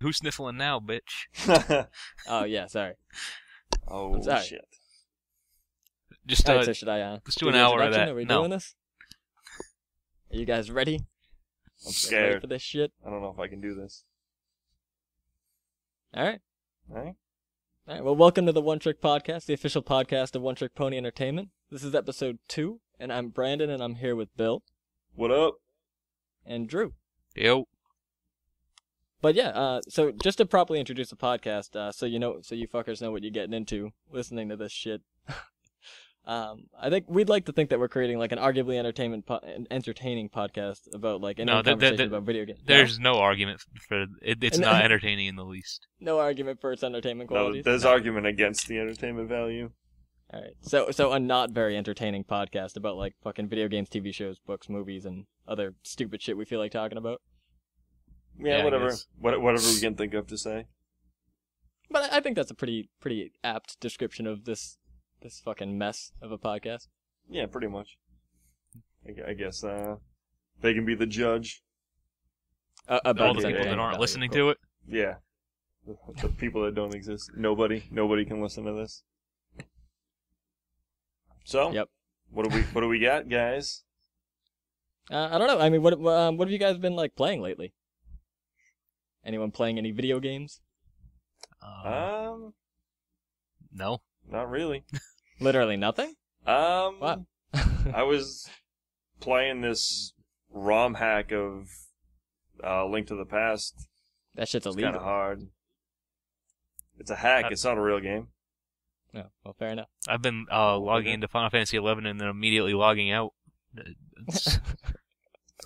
Who's sniffling now, bitch? Oh yeah, sorry. Oh sorry. shit! Just Alright, so should I let's do an hour of that. Are we No. doing this? Are you guys ready? I'm Ready scared. for this shit? I don't know if I can do this. Alright. Right? Alright, well welcome to the One Trick Podcast, the official podcast of One Trick Pony Entertainment. This is episode 2, and I'm Brandon, and I'm here with Bill. What up? And Drew. Yo. But yeah, so just to properly introduce the podcast, so you fuckers know what you're getting into listening to this shit. I think we'd like to think that we're creating like an arguably entertaining podcast about like any conversation about video games. There's no argument for it. It's not entertaining in the least. No argument for its entertainment qualities. No, there's argument against the entertainment value. All right, so a not very entertaining podcast about like fucking video games, TV shows, books, movies, and other stupid shit we feel like talking about. Yeah, whatever. Whatever we can think of to say. But I think that's a pretty apt description of this fucking mess of a podcast. Yeah, pretty much. I guess they can be the judge. About all the people that aren't listening to it. Yeah, the people that don't exist. Nobody can listen to this. So, yep. What do we got, guys? I don't know. I mean, what have you guys been like playing lately? Anyone playing any video games? No. Not really. Literally nothing? What? I was playing this ROM hack of Link to the Past. That shit's illegal. It's kind of hard. It's a hack. It's not a real game. No, well, fair enough. I've been logging into Final Fantasy XI and then immediately logging out.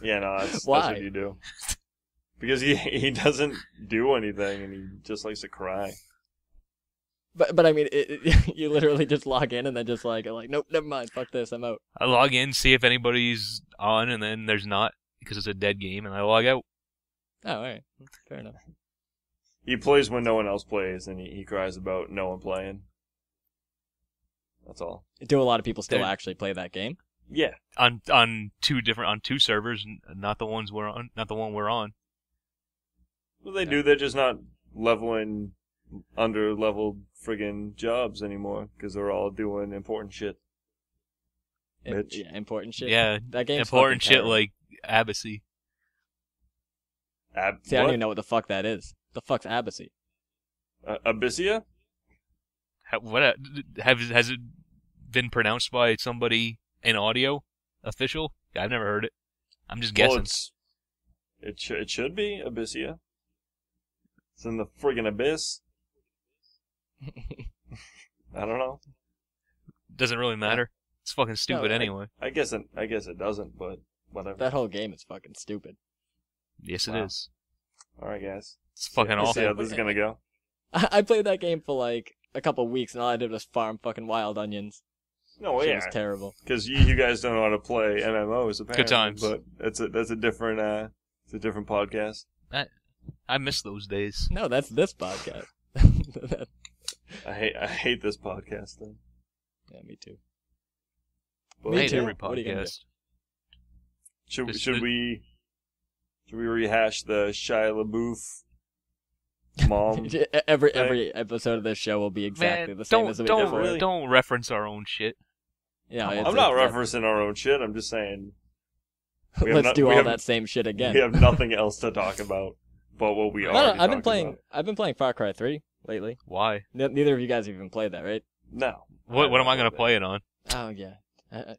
Yeah, no, that's Why? what you do. Because he doesn't do anything and he just likes to cry. But I mean, you literally just log in and then just like nope, never mind, fuck this, I'm out. I log in, see if anybody's on, and then there's not because it's a dead game, and I log out. Oh, all right, fair enough. He plays when no one else plays, and he cries about no one playing. That's all. Do a lot of people still actually play that game? Yeah, on two servers, not the one we're on. Well, they do. They're just not leveling under-leveled friggin' jobs anymore because they're all doing important shit. Bitch. Yeah, important shit. Yeah, that game's important shit terrible. like Abacy. See, I don't even know what the fuck that is. The fuck's Abacy? Abyssia? Has it been pronounced by somebody in audio? Official? I've never heard it. I'm just guessing. Well, it should be Abyssia. It's in the friggin' abyss. I don't know. Doesn't really matter. It's fucking stupid anyway. I guess it doesn't, but whatever. That whole game is fucking stupid. Yes, it is. All right, guys. It's fucking Let's see awful. how this is gonna go. I played that game for like a couple weeks, and all I did was farm fucking wild onions. No, It yeah, was terrible. because you guys don't know how to play MMOs apparently. Good times. But that's a different it's a different podcast. I miss those days. No, that's this podcast. I hate this podcast then. Yeah, me too. But Me I hate too. every What are you gonna podcast. should we rehash the Shia LaBeouf mom? Every episode of this show will be exactly the same as the week before. really. Don't reference our own shit. Yeah, I'm not referencing our own shit. I'm just saying. Let's do all that same shit again. We have nothing else to talk about but what we are. I've been playing Far Cry 3 lately. Why? Neither of you guys even played that, right? No. What am I gonna play it on? Oh yeah,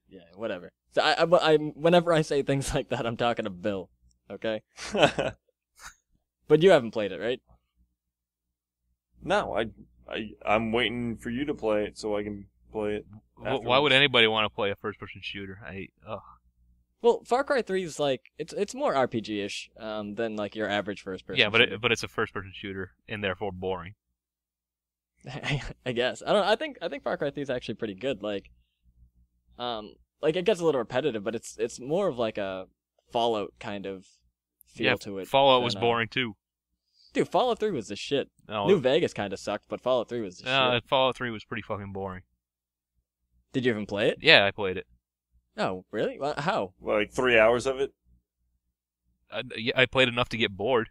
yeah, whatever. So I whenever I say things like that, I'm talking to Bill. Okay, but you haven't played it, right? No, I'm waiting for you to play it so I can play it. Why would anybody want to play a first-person shooter? Well, Far Cry 3 is like it's more RPG-ish than like your average first-person. Yeah, shooter. but it's a first-person shooter and therefore boring. I guess I think Far Cry 3 is actually pretty good. Like it gets a little repetitive, but it's more of like a Fallout kind of feel to it. Fallout was boring too. Dude, Fallout 3 was the shit. No, New Vegas kind of sucked, but Fallout 3 was the shit. Fallout 3 was pretty fucking boring. Did you even play it? Yeah, I played it. Oh, really? Well, how? Like 3 hours of it? I played enough to get bored.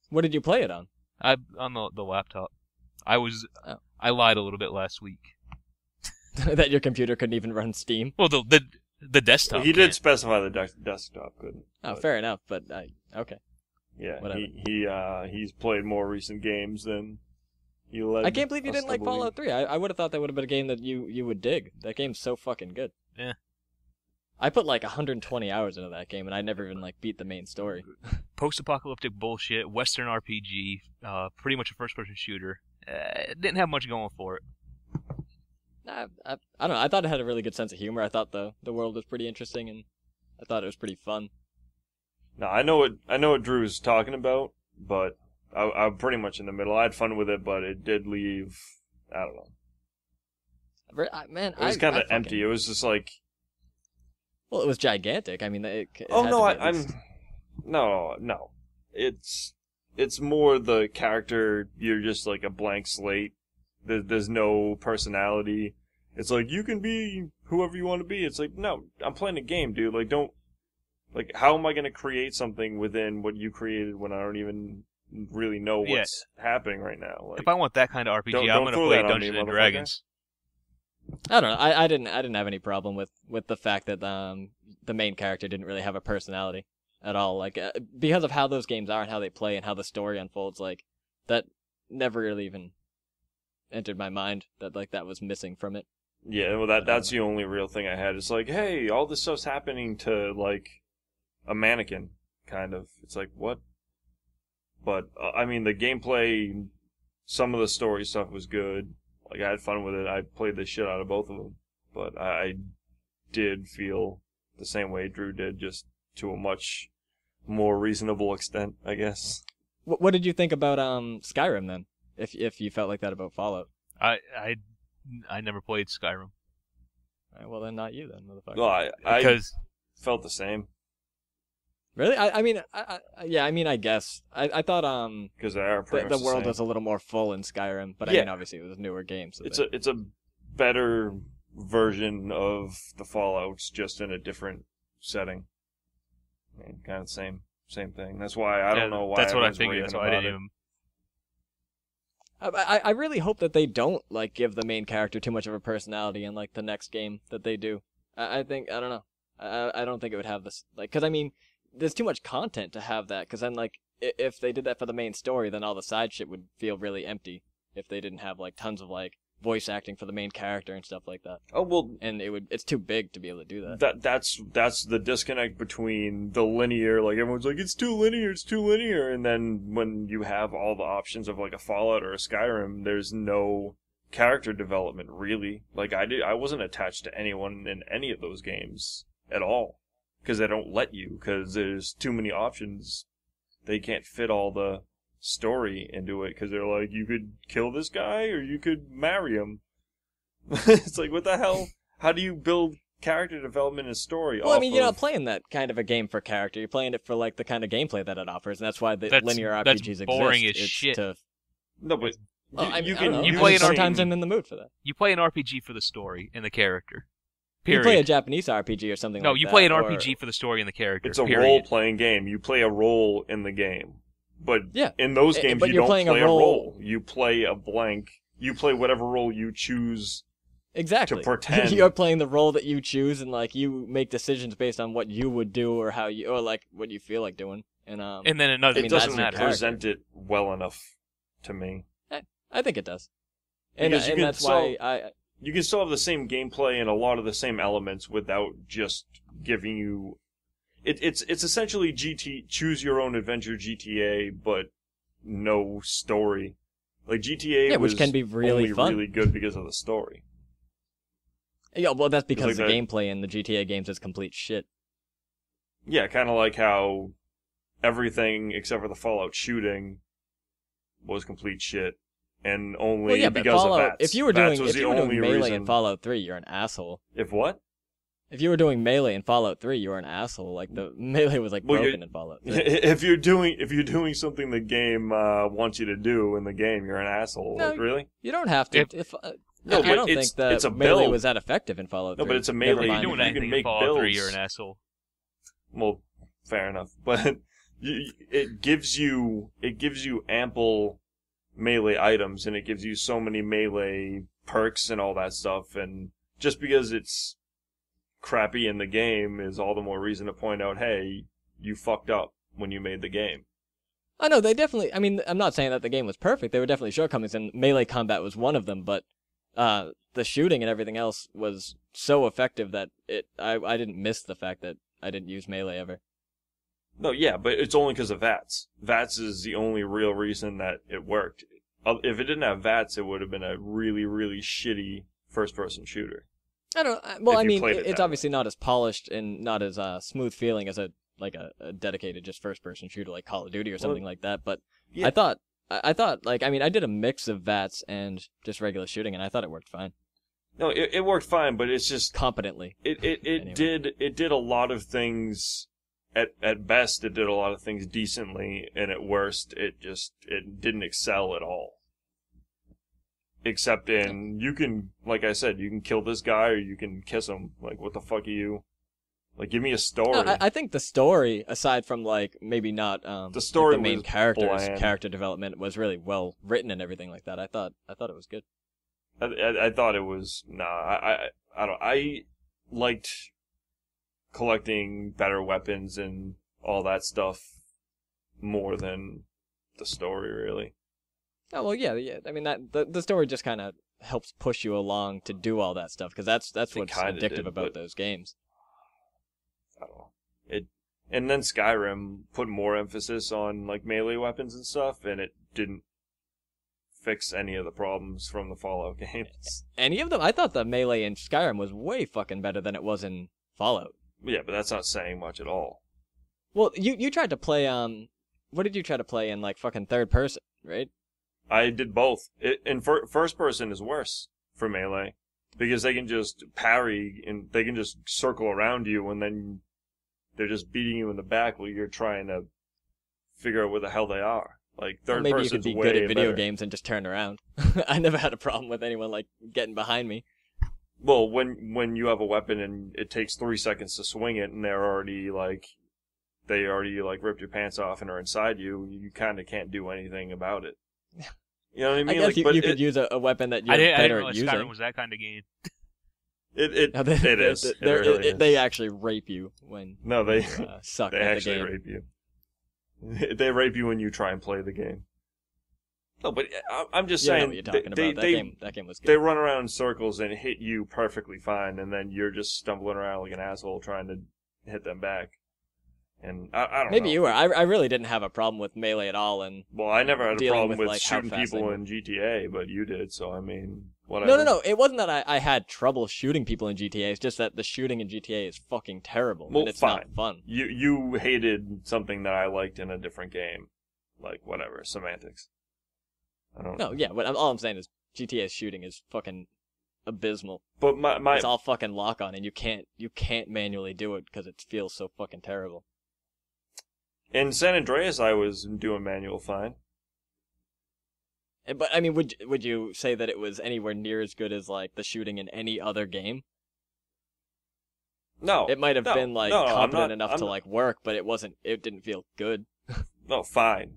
What did you play it on? On the laptop. I Oh. lied a little bit last week. That your computer couldn't even run Steam. Well, the desktop. He did can't. specify the desktop couldn't. Oh, but, fair enough. But okay. Yeah, Whatever. he's played more recent games than he led. I can't believe you us didn't to like believe. Fallout 3. I would have thought that would have been a game that you would dig. That game's so fucking good. Yeah. I put like 120 hours into that game, and I never even like beat the main story. Post-apocalyptic bullshit, Western RPG, pretty much a first-person shooter. It didn't have much going for it. I don't know. I thought it had a really good sense of humor. I thought the world was pretty interesting, and I thought it was pretty fun. No, I know what Drew's talking about, but I'm pretty much in the middle. I had fun with it, but it did leave. I don't know. Man, It was kind of empty. It was just like. Well, it was gigantic. I mean, it Oh had no, to be at least- no. It's more the character. You're just like a blank slate. There's no personality. It's like you can be whoever you want to be. It's like no, I'm playing a game, dude. Like don't. Like how am I gonna create something within what you created when I don't even really know what's happening right now? Like, If I want that kind of RPG, Don't I'm going to throw play that on me, Dungeons and motherfucker. Dragons. I don't know. I didn't have any problem with the fact that the main character didn't really have a personality at all. Like because of how those games are and how they play and how the story unfolds, like that never really even entered my mind that like that was missing from it. yeah, well that's the only real thing I had. It's like, hey, all this stuff's happening to like a mannequin, kind of. It's like what? But I mean, the gameplay, some of the story stuff was good. Like I had fun with it. I played the shit out of both of them. But I did feel the same way Drew did, just to a much more reasonable extent, I guess. What did you think about Skyrim then? If you felt like that about Fallout, I never played Skyrim. all right, well then not you then, motherfucker. Well, I Because felt the same. Really? I mean, yeah. I mean, I guess I thought Because they are pretty the much the world same. was a little more full in Skyrim, but I Yeah. mean, obviously it was a newer game. So It's a better version of the Fallouts, just in a different setting. I mean, kind of same thing. That's why I don't know why. That's what I everyone's figured. That's raving why I about didn't it. even. I really hope that they don't like give the main character too much of a personality in like the next game that they do. I think I don't know. I don't think it would have this like because I mean there's too much content to have that because then like if they did that for the main story then all the side shit would feel really empty if they didn't have like tons of like voice acting for the main character and stuff like that. Oh well, And it's too big to be able to do that. that's the disconnect between the linear. Like everyone's like, it's too linear, and then when you have all the options of like a Fallout or a Skyrim, there's no character development really. Like I wasn't attached to anyone in any of those games at all because they don't let you because there's too many options. They can't fit all the story into it because they're like, you could kill this guy or you could marry him. It's like, what the hell? How do you build character development and story? Well, I mean, you're not of... playing that kind of a game for character. You're playing it for like the kind of gameplay that it offers, and that's why the That's- linear that's RPGs boring exist. as It's shit. to No, but well, I mean, you I don't know. can. you play an sometimes RPG. I'm in the mood for that. You play an RPG for the story and the character. You Period. play a Japanese RPG or something No, like you that. play an or- RPG for the story and the character. It's a period. role-playing game. You play a role in the game. But Yeah. in those games, but you you're don't playing a play a role- role. You play a blank. You play whatever role you choose. Exactly. to pretend. You're playing the role that you choose, and like you make decisions based on what you would do or how you or like what you feel like doing. And And then another It thing that's doesn't doesn't matter. character. present it well enough to me. I think it does. And, Because you and can that's why You can still have the same gameplay and a lot of the same elements without just giving you. It's essentially choose your own adventure GTA, but no story. Like GTA, Yeah, which was can be really only fun. really good because of the story. yeah, well, that's because like the that- gameplay in the GTA games is complete shit. Yeah, kind of like how everything except for the Fallout shooting was complete shit, and only Well, yeah, but because Fallout. of that. If you were Bats doing was if the you were only doing melee reason. in Fallout 3, you're an asshole. If what? If you were doing melee in Fallout 3, you were an asshole. Like the melee was like Well, broken in Fallout 3. If you're doing something the game wants you to do in the game, you're an asshole. No, Like, really? You don't have to. If- No, I but don't it's- think that it's a melee build. was that effective in Fallout 3. No, but it's a Never melee. If mind you're the doing fact- anything in make Fallout 3, builds. you're an asshole. Well, fair enough, but it gives you ample melee items, and it gives you so many melee perks and all that stuff, and just because it's crappy in the game is all the more reason to point out, hey, you fucked up when you made the game. I know they definitely. I mean, I'm not saying that the game was perfect. There were definitely shortcomings, and melee combat was one of them. But the shooting and everything else was so effective that I didn't miss the fact that I didn't use melee ever. No, yeah, but it's only because of VATS. VATS is the only real reason that it worked. If it didn't have VATS, it would have been a really, really shitty first-person shooter. I don't. Well, I mean, it's that obviously not as polished and not as smooth feeling as a dedicated just first-person shooter like Call of Duty or something like that. But yeah. I thought like, I mean, I did a mix of VATS and just regular shooting, and I thought it worked fine. No, it worked fine, but it's just competently. It did a lot of things. At best, it did a lot of things decently, and at worst, it didn't excel at all. Except in, you can, like I said, you can kill this guy or you can kiss him. Like, what the fuck are you? Like, give me a story. No, I think the story, aside from like maybe not the story like the main was character's bland. character development was really well written and everything like that. I thought it was good. I thought it was I liked collecting better weapons and all that stuff more than the story, really. Oh well, yeah. I mean, that the story just kind of helps push you along to do all that stuff because that's what's addictive about those games. I don't know. And then Skyrim put more emphasis on like melee weapons and stuff, and it didn't fix any of the problems from the Fallout games. Any of them? I thought the melee in Skyrim was way fucking better than it was in Fallout. Yeah, but that's not saying much at all. Well, you tried to play what did you try to play in like fucking third person, right? I did both. First person is worse for melee because they can just parry and they can just circle around you, and then they're just beating you in the back while you're trying to figure out where the hell they are. Like third maybe person's you could be way good at video better. games and just turn around. I never had a problem with anyone like getting behind me. Well, when you have a weapon and it takes 3 seconds to swing it, and they already ripped your pants off and are inside you, you kind of can't do anything about it. You know what I mean? I guess you could use a weapon that you're better at using. Skyrim was that kind of game. It is. It really is. They actually rape you when they suck they at actually the game. rape you. They rape you when you try and play the game. No, but I'm just I know saying what you're talking about. That game was good. They run around in circles and hit you perfectly fine, and then you're just stumbling around like an asshole trying to hit them back. And I don't know. Maybe you were. I really didn't have a problem with melee at all. And well, I never had a problem with like, shooting people in GTA, but you did, so I mean, No. whatever. It wasn't that I had trouble shooting people in GTA. It's just that the shooting in GTA is fucking terrible, well, and it's fine. not fun. You hated something that I liked in a different game. Like, whatever, semantics. I don't know. No, yeah, but all I'm saying is GTA's shooting is fucking abysmal. But my It's all fucking lock on, and you can't manually do it because it feels so fucking terrible. in San Andreas, I was doing manual fine. But I mean, would you say that it was anywhere near as good as like the shooting in any other game? No, It might have been like competent enough to not- like work, but it wasn't. It didn't feel good. No, fine.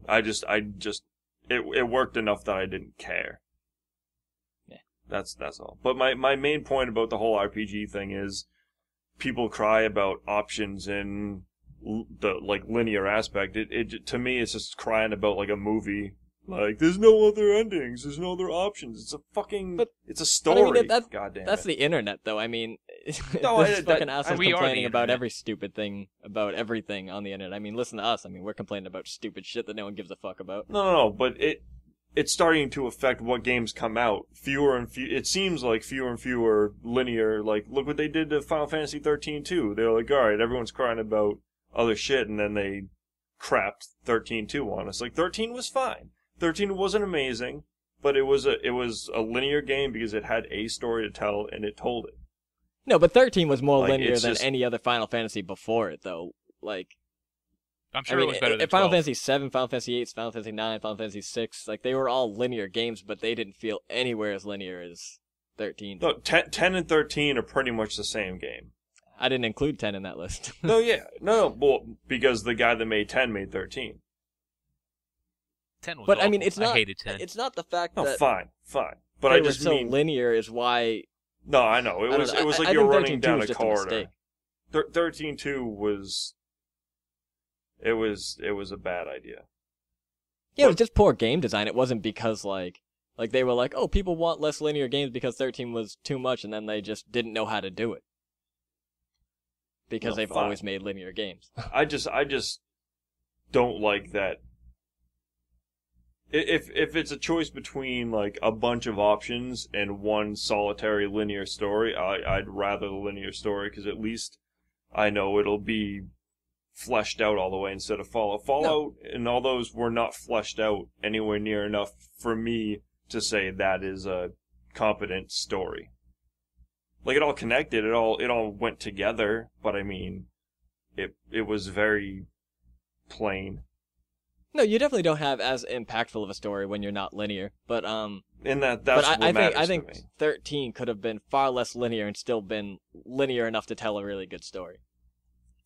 It worked enough that I didn't care. Yeah. That's all. But my main point about the whole RPG thing is people cry about options in the like linear aspect. It to me it's just crying about like a movie. Like there's no other endings, there's no other options. It's a fucking it's a story. But I mean, Goddamn. that's the internet, though. I mean, No, this fucking assholes we are the complaining about internet. every stupid thing about everything on the internet. I mean, listen to us. I mean, we're complaining about stupid shit that no one gives a fuck about. No, but it's starting to affect what games come out. Fewer and fewer. It seems like fewer and fewer linear. Like, look what they did to Final Fantasy 13 too. They're like, all right, everyone's crying about other shit, and then they crapped 13-2 on us. Like, 13 was fine. 13 wasn't amazing, but it was a linear game because it had a story to tell, and it told it. No, but 13 was more Like, linear it's than just- any other Final Fantasy before it, though. Like, I'm sure I mean, it was better than Final 12. Fantasy 7, Final Fantasy 8, Final Fantasy 9, Final Fantasy 6, like, they were all linear games, but they didn't feel anywhere as linear as 13. No, 10 and 13 are pretty much the same game. I didn't include 10 in that list. No, yeah. No, well, because the guy that made 10 made 13. 10 was But awful. I mean, it's not. I hated 10. It's not the fact No, that fine. But they I were just so mean linear is why. no, I know I don't know. it was like I you were think running 13-2 down was a just corridor. mistake. 13-2 was it was a bad idea. Yeah, it was just poor game design. It wasn't because like they were like, oh, people want less linear games because 13 was too much, and then they just didn't know how to do it because No, they've fine. always made linear games. I just don't like that. If it's a choice between like a bunch of options and one solitary linear story, I'd rather the linear story because at least I know it'll be fleshed out all the way instead of Fallout. Fallout and all those were not fleshed out anywhere near enough for me to say that is a competent story. Like it all connected, it all went together, but I mean, it was very plain. No, you definitely don't have as impactful of a story when you're not linear. But And that's but what I matters think to me. 13 could have been far less linear and still been linear enough to tell a really good story.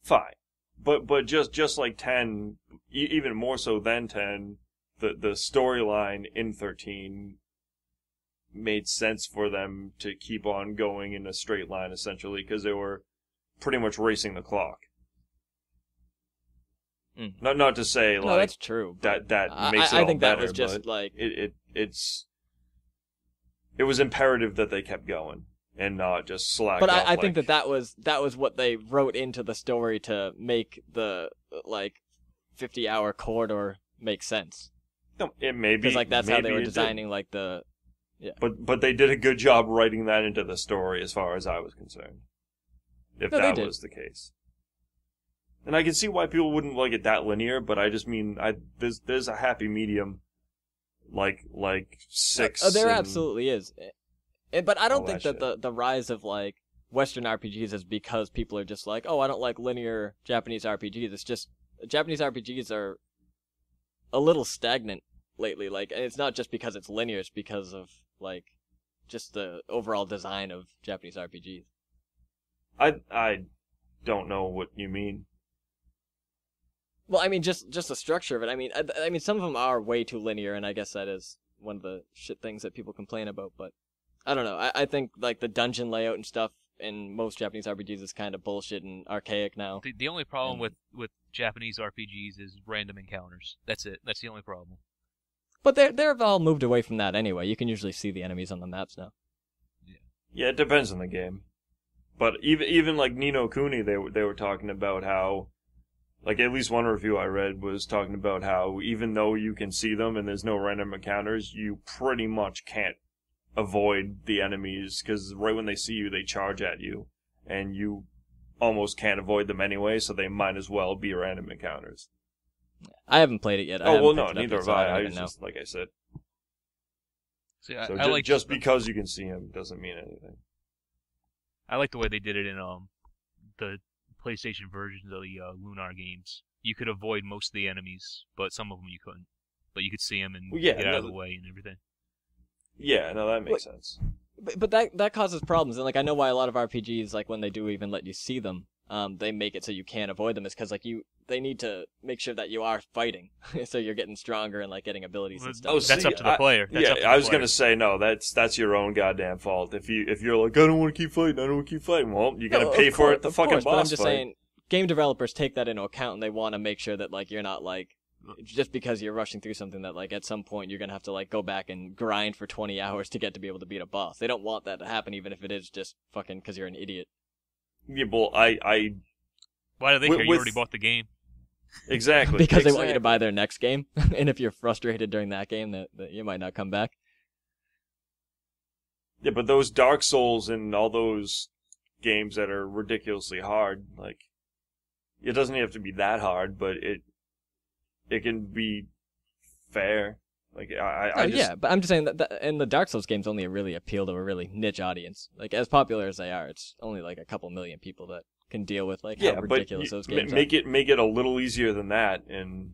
Fine, but just like 10, even more so than 10, the storyline in 13 made sense for them to keep on going in a straight line essentially because they were pretty much racing the clock. Mm. Not to say No, like that's true. that I makes it I all think better, that was just but like it was imperative that they kept going and not just slacked But off. I think like, that was what they wrote into the story to make the like 50-hour corridor make sense. no, it may be Because like that's how they maybe were it did. designing like the But they did a good job writing that into the story as far as I was concerned. If No, they that did. was the case. And I can see why people wouldn't like it that linear, but I just mean there's a happy medium like 6. Oh, there and absolutely is. But I don't all think that that the rise of like Western RPGs is because people are just like, oh, I don't like linear Japanese RPGs. It's just Japanese RPGs are a little stagnant lately. Like, and it's not just because it's linear; it's because of like just the overall design of Japanese RPGs. I don't know what you mean. Well, I mean, just the structure of it. I mean, some of them are way too linear, and I guess that is one of the shit things that people complain about. But I don't know. I think like the dungeon layout and stuff in most Japanese RPGs is kind of bullshit and archaic now. The only problem with Japanese RPGs is random encounters. That's it. That's the only problem. But they've all moved away from that anyway. You can usually see the enemies on the maps now. Yeah, it depends on the game. But even like Ni no Kuni, they were talking about how, like at least one review I read was talking about how even though you can see them and there's no random encounters, you pretty much can't avoid the enemies because right when they see you, they charge at you, and you almost can't avoid them anyway. So they might as well be random encounters. I haven't played it yet. Oh well, no, neither have I. I was just like I said. See, So I like just because you can see him doesn't mean anything. I like the way they did it in the PlayStation versions of the Lunar games. You could avoid most of the enemies, but some of them you couldn't. But you could see them and get out of the way and everything. Yeah, no, that makes sense. But that causes problems, and like I know why a lot of RPGs, like when they do even let you see them, they make it so you can't avoid them. Is because like they need to make sure that you are fighting, so you're getting stronger and like getting abilities and stuff. Oh, That's see, up to the player. That's up to the I was player. gonna say no. That's your own goddamn fault. If you're like I don't want to keep fighting, well, you gotta No, pay of for course, it. The of fucking course, boss But I'm just fight. saying, game developers take that into account, and they want to make sure that like you're not like just because you're rushing through something that like at some point you're gonna have to like go back and grind for 20 hours to get to be able to beat a boss. They don't want that to happen, even if it is just fucking because you're an idiot. Yeah, well, I Why do they care? You with- already bought the game. exactly Because they want you to exactly. buy their next game, and if you're frustrated during that game, that you might not come back. Yeah, but those Dark Souls and all those games that are ridiculously hard, like it doesn't have to be that hard, but it can be fair. Like I just, yeah, but I'm just saying that and the Dark Souls games only really appeal to a really niche audience. Like as popular as they are, it's only like a couple million people that can deal with like how but ridiculous those games make it a little easier than that and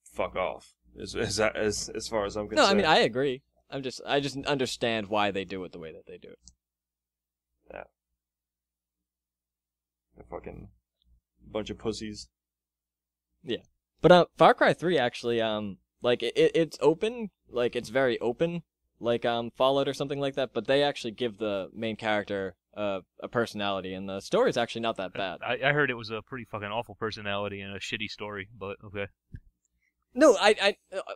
fuck off. As far as I'm concerned. No, I mean I agree. I just understand why they do it the way that they do it. Yeah. They're fucking bunch of pussies. But Far Cry 3 actually like it's open, like it's very open, like Fallout or something like that. But they actually give the main character a personality, and the story is actually not that bad. I heard it was a pretty fucking awful personality and a shitty story, but okay. No,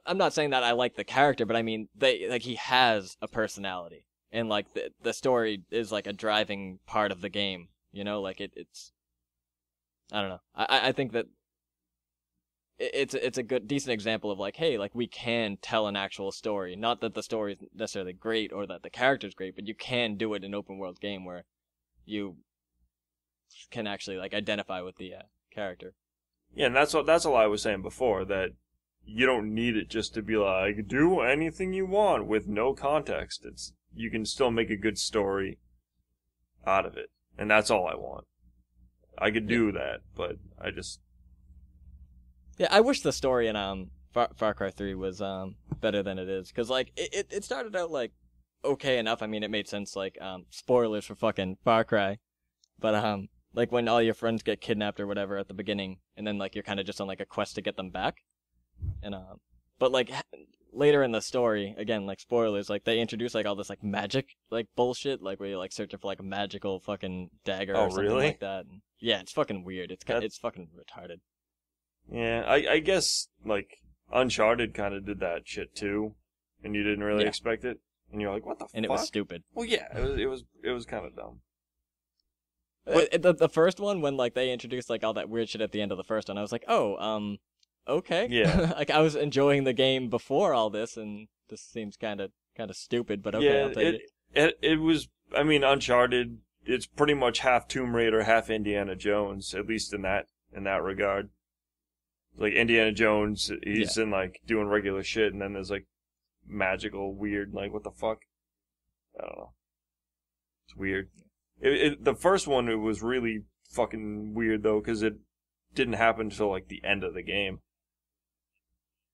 I'm not saying that I like the character, but I mean he has a personality, and like the story is like a driving part of the game. You know, like it's. I don't know. I think that it's a good, decent example of like, hey, like we can tell an actual story. Not that the story is necessarily great or that the character's great, but you can do it in an open world game where you can actually like identify with the character. Yeah, and that's all I was saying before, that you don't need it just to be like, do anything you want with no context. You can still make a good story out of it, and that's all I want. I could do that, but I just... Yeah, I wish the story in Far Cry 3 was better than it is, because like it started out like okay enough. I mean, it made sense, like spoilers for fucking Far Cry, but like when all your friends get kidnapped or whatever at the beginning, and then like you're kind of just on like a quest to get them back, and but like later in the story, again, like spoilers, like they introduce like all this like magic like bullshit, like where you're like searching for like a magical fucking dagger or something like that. And, yeah, it's fucking weird. It's fucking retarded. Yeah, I guess like Uncharted kind of did that shit too, and you didn't really expect it, and you're like, what the fuck? And it was stupid. Well, yeah, it was kind of dumb. The first one, when like they introduced like all that weird shit at the end of the first one, I was like, oh, okay. Yeah. Like I was enjoying the game before all this, and this seems kind of stupid, but okay, I'll take it. It was. I mean, Uncharted. It's pretty much half Tomb Raider, half Indiana Jones, at least in that regard. Like Indiana Jones, he's in like doing regular shit, and then there's like magical, weird, like what the fuck? I don't know. It's weird. The first one, it was really fucking weird though, because it didn't happen until like the end of the game.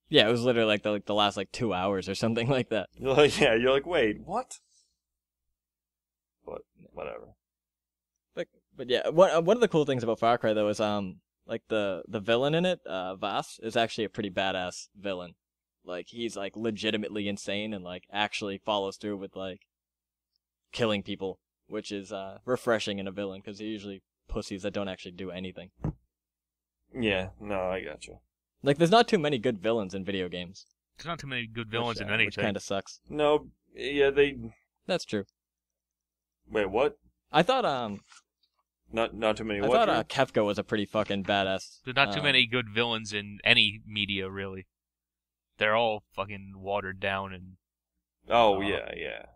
Yeah, it was literally like the last like 2 hours or something like that. You're like, wait, what? But whatever. But yeah, one of the cool things about Far Cry though is like the villain in it, Vaas, is actually a pretty badass villain. Like he's like legitimately insane and like actually follows through with like killing people, which is refreshing in a villain, because they're usually pussies that don't actually do anything. Yeah, no, I gotcha. Like there's not too many good villains in video games. There's not too many good villains in anything. Which kind of sucks. No, yeah, That's true. Wait, what? I thought Not too many. I thought Kefka was a pretty fucking badass. There's not too many good villains in any media, really. They're all fucking watered down and... Oh, yeah.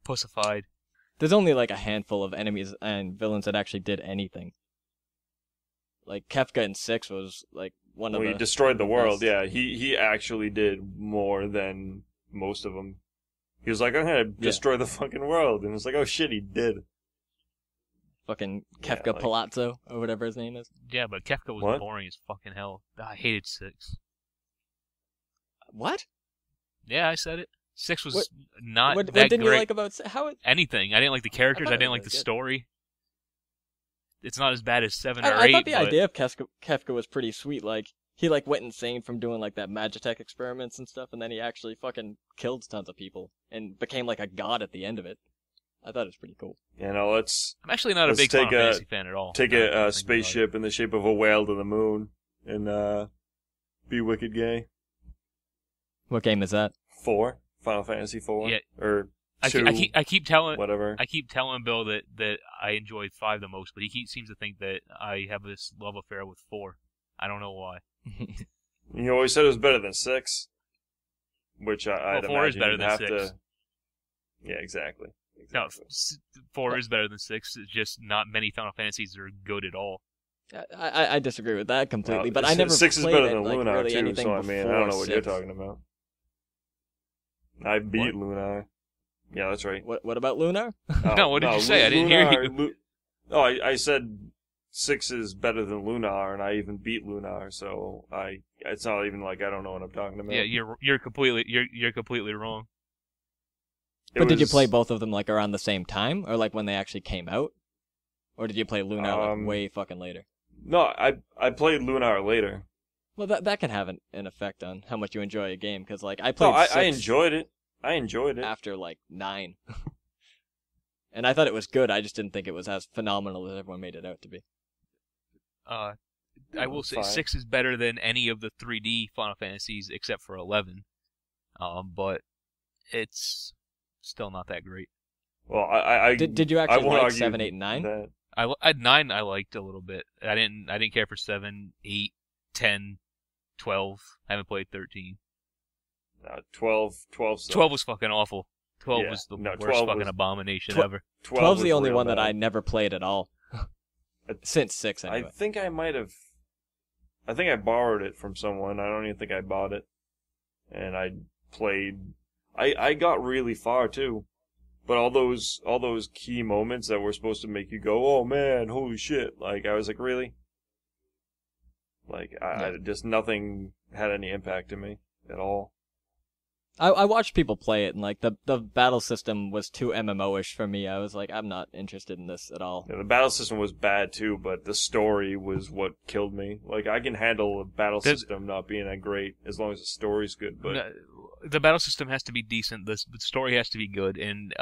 Pussified. There's only like a handful of enemies and villains that actually did anything. Like Kefka in 6 was like one of the... Well, he destroyed the world, yeah. He actually did more than most of them. He was like, I'm gonna destroy the fucking world. And it's like, oh shit, he did. Fucking Kefka Palazzo, or whatever his name is. Yeah, but Kefka was boring as fucking hell. I hated 6. What? Yeah, I said it. 6 was not what that didn't great. You like about anything? I didn't like the characters. I didn't like the story. It's not as bad as 7 or 8. I thought the idea of Kefka was pretty sweet. Like he like went insane from doing like that Magitech experiments and stuff, and then he actually fucking killed tons of people and became like a god at the end of it. I thought it was pretty cool. You know, I'm actually not a big Final Fantasy fan at all. Take a spaceship in the shape of a whale to the moon and be wicked gay. What game is that? 4. Final Fantasy 4. Yeah. Or 2. I keep telling whatever. I keep telling Bill that I enjoyed 5 the most, but he seems to think that I have this love affair with 4. I don't know why. You always said it was better than 6, which I'd 4 is imagine better you'd than have 6. to. Yeah, exactly. No, 4 is better than 6. It's just not many Final Fantasies are good at all. I disagree with that completely, but I never 6 is played better than like, Lunar really too. So I mean, I don't know what 6. you're talking about. I beat Lunar. Yeah, that's right. What about Lunar? No, what did you say? I didn't hear you. I said 6 is better than Lunar, and I even beat Lunar. So it's not even like I don't know what I'm talking about. Yeah, you're completely wrong. But did you play both of them like around the same time, or like when they actually came out, or did you play Lunar like way fucking later? No, I played Lunar later. Well, that can have an effect on how much you enjoy a game, because, like, I played I enjoyed it. I enjoyed it. After, like, 9. And I thought it was good, I just didn't think it was as phenomenal as everyone made it out to be. I will say 6 is better than any of the 3D Final Fantasies except for 11. But it's still not that great. Well, did you actually like 7, 8, and 9? I 9 I liked a little bit. I didn't care for 7, 8, 10, 12. I haven't played 13. 12 was fucking awful. 12 was the worst fucking abomination ever. 12's the only one that I never played at all. Since 6, anyway. I think I might have... I think I borrowed it from someone. I don't even think I bought it. And I played... I got really far, too. But all those key moments that were supposed to make you go, oh man, holy shit. Like, I was like, really? Like, just nothing had any impact to me at all. I watched people play it, and like the battle system was too MMO-ish for me. I was like, I'm not interested in this at all. Yeah, the battle system was bad too, but the story was what killed me. Like, I can handle a battle system not being that great as long as the story's good. But the battle system has to be decent. The story has to be good, and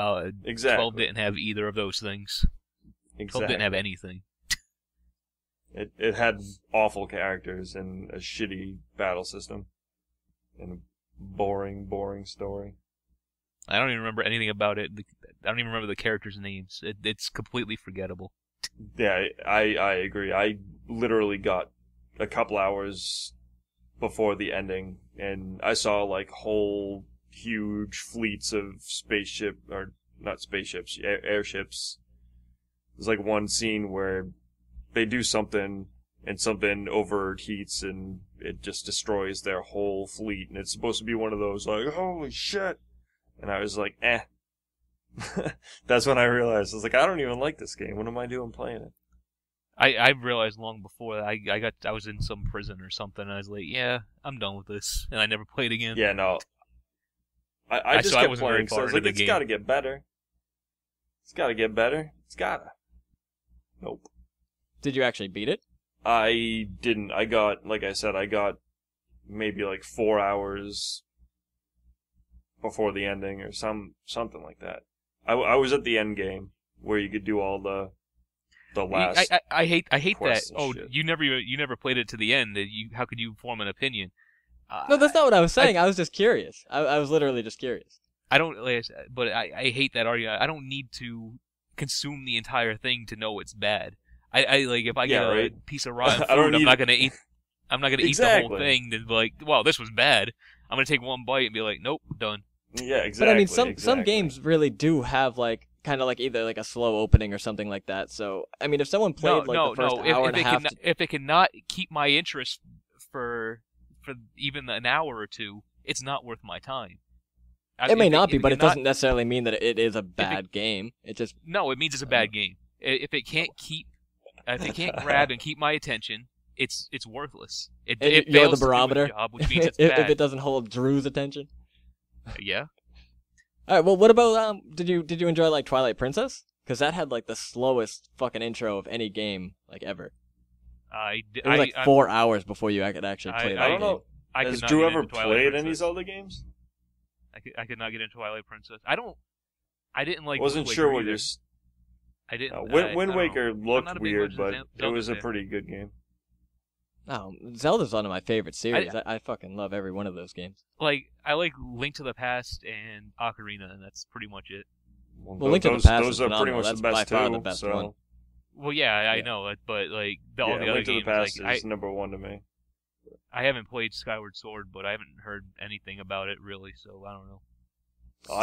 exactly. 12 didn't have either of those things. Exactly. 12 didn't have anything. It had awful characters and a shitty battle system and boring story. I don't even remember anything about it. I don't even remember the characters' names. It's completely forgettable. Yeah, I agree. I literally got a couple hours before the ending, and I saw like whole huge fleets of airships. There's like one scene where they do something and something overheats and it just destroys their whole fleet, and it's supposed to be one of those like, holy shit, and I was like, eh. That's when I realized, I was like, I don't even like this game, what am I doing playing it? I realized long before I was in some prison or something, and I was like, yeah, I'm done with this, and I never played again. Yeah, no. I just kept playing, so I was like, it's gotta get better. It's gotta get better. It's gotta. Nope. Did you actually beat it? I didn't. I got maybe like 4 hours before the ending or something like that. I was at the end game where you could do all the last. I hate that. Oh, shit. you never played it to the end. How could you form an opinion? No, that's not what I was saying. I was just curious. I was literally just curious. I don't, but I hate that argument. I don't need to consume the entire thing to know it's bad. I like if I get a piece of rotten food, I'm not gonna eat the whole thing to be like, wow, this was bad. I'm gonna take one bite and be like, nope, done. Yeah, exactly. But I mean, some games really do have like kind of like either like a slow opening or something like that. So I mean, if someone played the first hour and a half, if it cannot keep my interest for even an hour or two, it's not worth my time. It may not be, but it doesn't necessarily mean that it is a bad game. It means it's a bad game. If it can't grab and keep my attention, it's worthless. It you're fails the barometer. To do its job, which means it's if bad. it doesn't hold Drew's attention. Yeah. All right. Well, what about did you enjoy like Twilight Princess? Because that had like the slowest fucking intro of any game like ever. It was like 4 hours before you could actually play. I don't know. Has Drew ever played any Zelda games? I could not get into Twilight Princess. I didn't like. Wasn't sure what you're. I didn't. Wind Waker looked weird, but it was a pretty good game. Oh, Zelda's one of my favorite series. I fucking love every one of those games. Like, I like Link to the Past and Ocarina, and that's pretty much it. Well, Link to the Past those is are phenomenal. pretty much That's the best by far too. the best so. one. Well, yeah, I know, but like all the other Link to the games, Past like, is number one to me. I haven't played Skyward Sword, but I haven't heard anything about it really, so I don't know.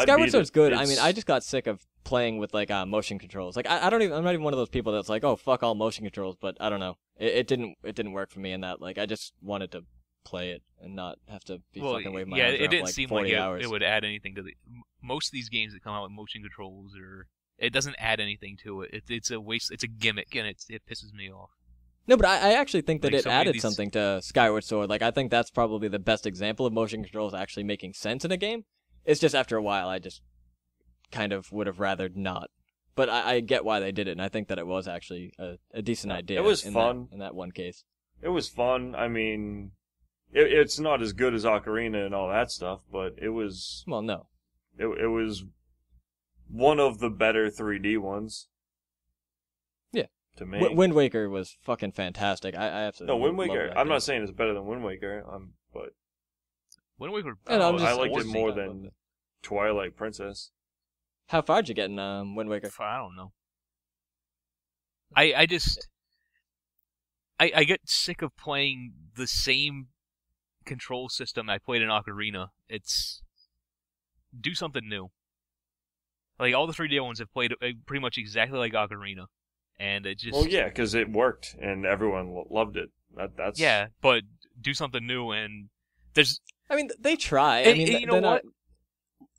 Skyward Sword's good. I mean, I just got sick of playing with like motion controls. Like I'm not even one of those people that's like, oh fuck all motion controls. But I don't know. It didn't work for me in that. Like I just wanted to play it and not have to be fucking waving my arms around it didn't for like seem 40 like hours. It would add anything to the. Most of these games that come out with motion controls it doesn't add anything to it. It's a waste. It's a gimmick, and it pisses me off. No, but I actually think that Like, it added something to Skyward Sword. Like I think that's probably the best example of motion controls actually making sense in a game. It's just after a while, I just kind of would have rather not. But I get why they did it, and I think that it was actually a decent idea. It was fun in that one case. It was fun. I mean, It's not as good as Ocarina and all that stuff, but it was... Well, no. It was one of the better 3D ones. Yeah. To me. Wind Waker was fucking fantastic. I absolutely No, Wind Waker, love that I'm game. not saying it's better than Wind Waker, but... Wind Waker... I liked it more than Twilight Princess. How far'd you get in Wind Waker? I don't know. I just... I get sick of playing the same control system I played in Ocarina. It's... Do something new. Like, all the 3D ones have played pretty much exactly like Ocarina. And it just... Well, yeah, because it worked, and everyone loved it. That's... Yeah, but do something new, and there's... I mean, they try. And you know what?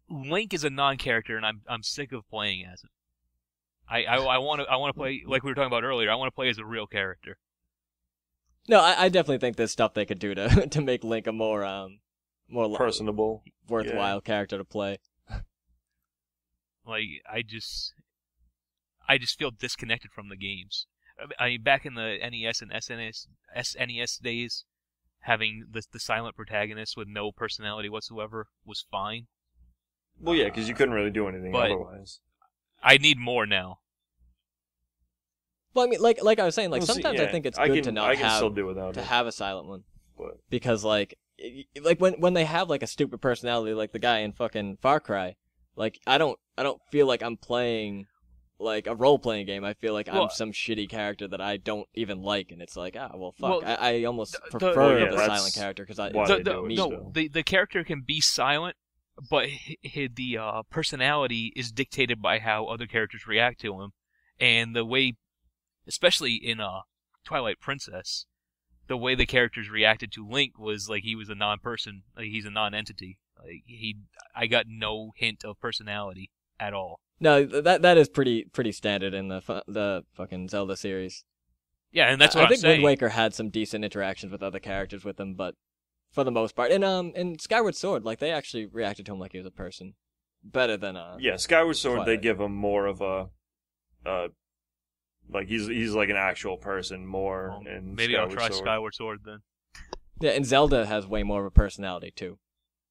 Link is a non-character, and I'm sick of playing as it. I want to play, like we were talking about earlier, I want to play as a real character. No, I definitely think there's stuff they could do to make Link a more personable, worthwhile character to play. Like, I just feel disconnected from the games. I mean, back in the NES and SNES days, having the silent protagonist with no personality whatsoever was fine. Well, yeah, because you couldn't really do anything otherwise. I need more now. Well, I mean, like I was saying, like sometimes I think it's good to not have a silent one, but... because like when they have like a stupid personality, like the guy in fucking Far Cry, like I don't feel like I'm playing like a role playing game. I feel like I'm some shitty character that I don't even like, and it's like fuck. Well, I almost prefer the silent character because the character can be silent, but the personality is dictated by how other characters react to him, and the way. Especially in Twilight Princess, the way the characters reacted to Link was like he was a non-person, like he's a non-entity. Like I got no hint of personality at all. No, that is pretty standard in the fucking Zelda series. Yeah, and that's what I think saying. Wind Waker had some decent interactions with other characters with him, but for the most part, in Skyward Sword, like they actually reacted to him like he was a person, better than Skyward Sword Twilight. They give him more of a like he's like an actual person more. In maybe Skyward I'll try Sword. Skyward Sword then. Yeah, and Zelda has way more of a personality too,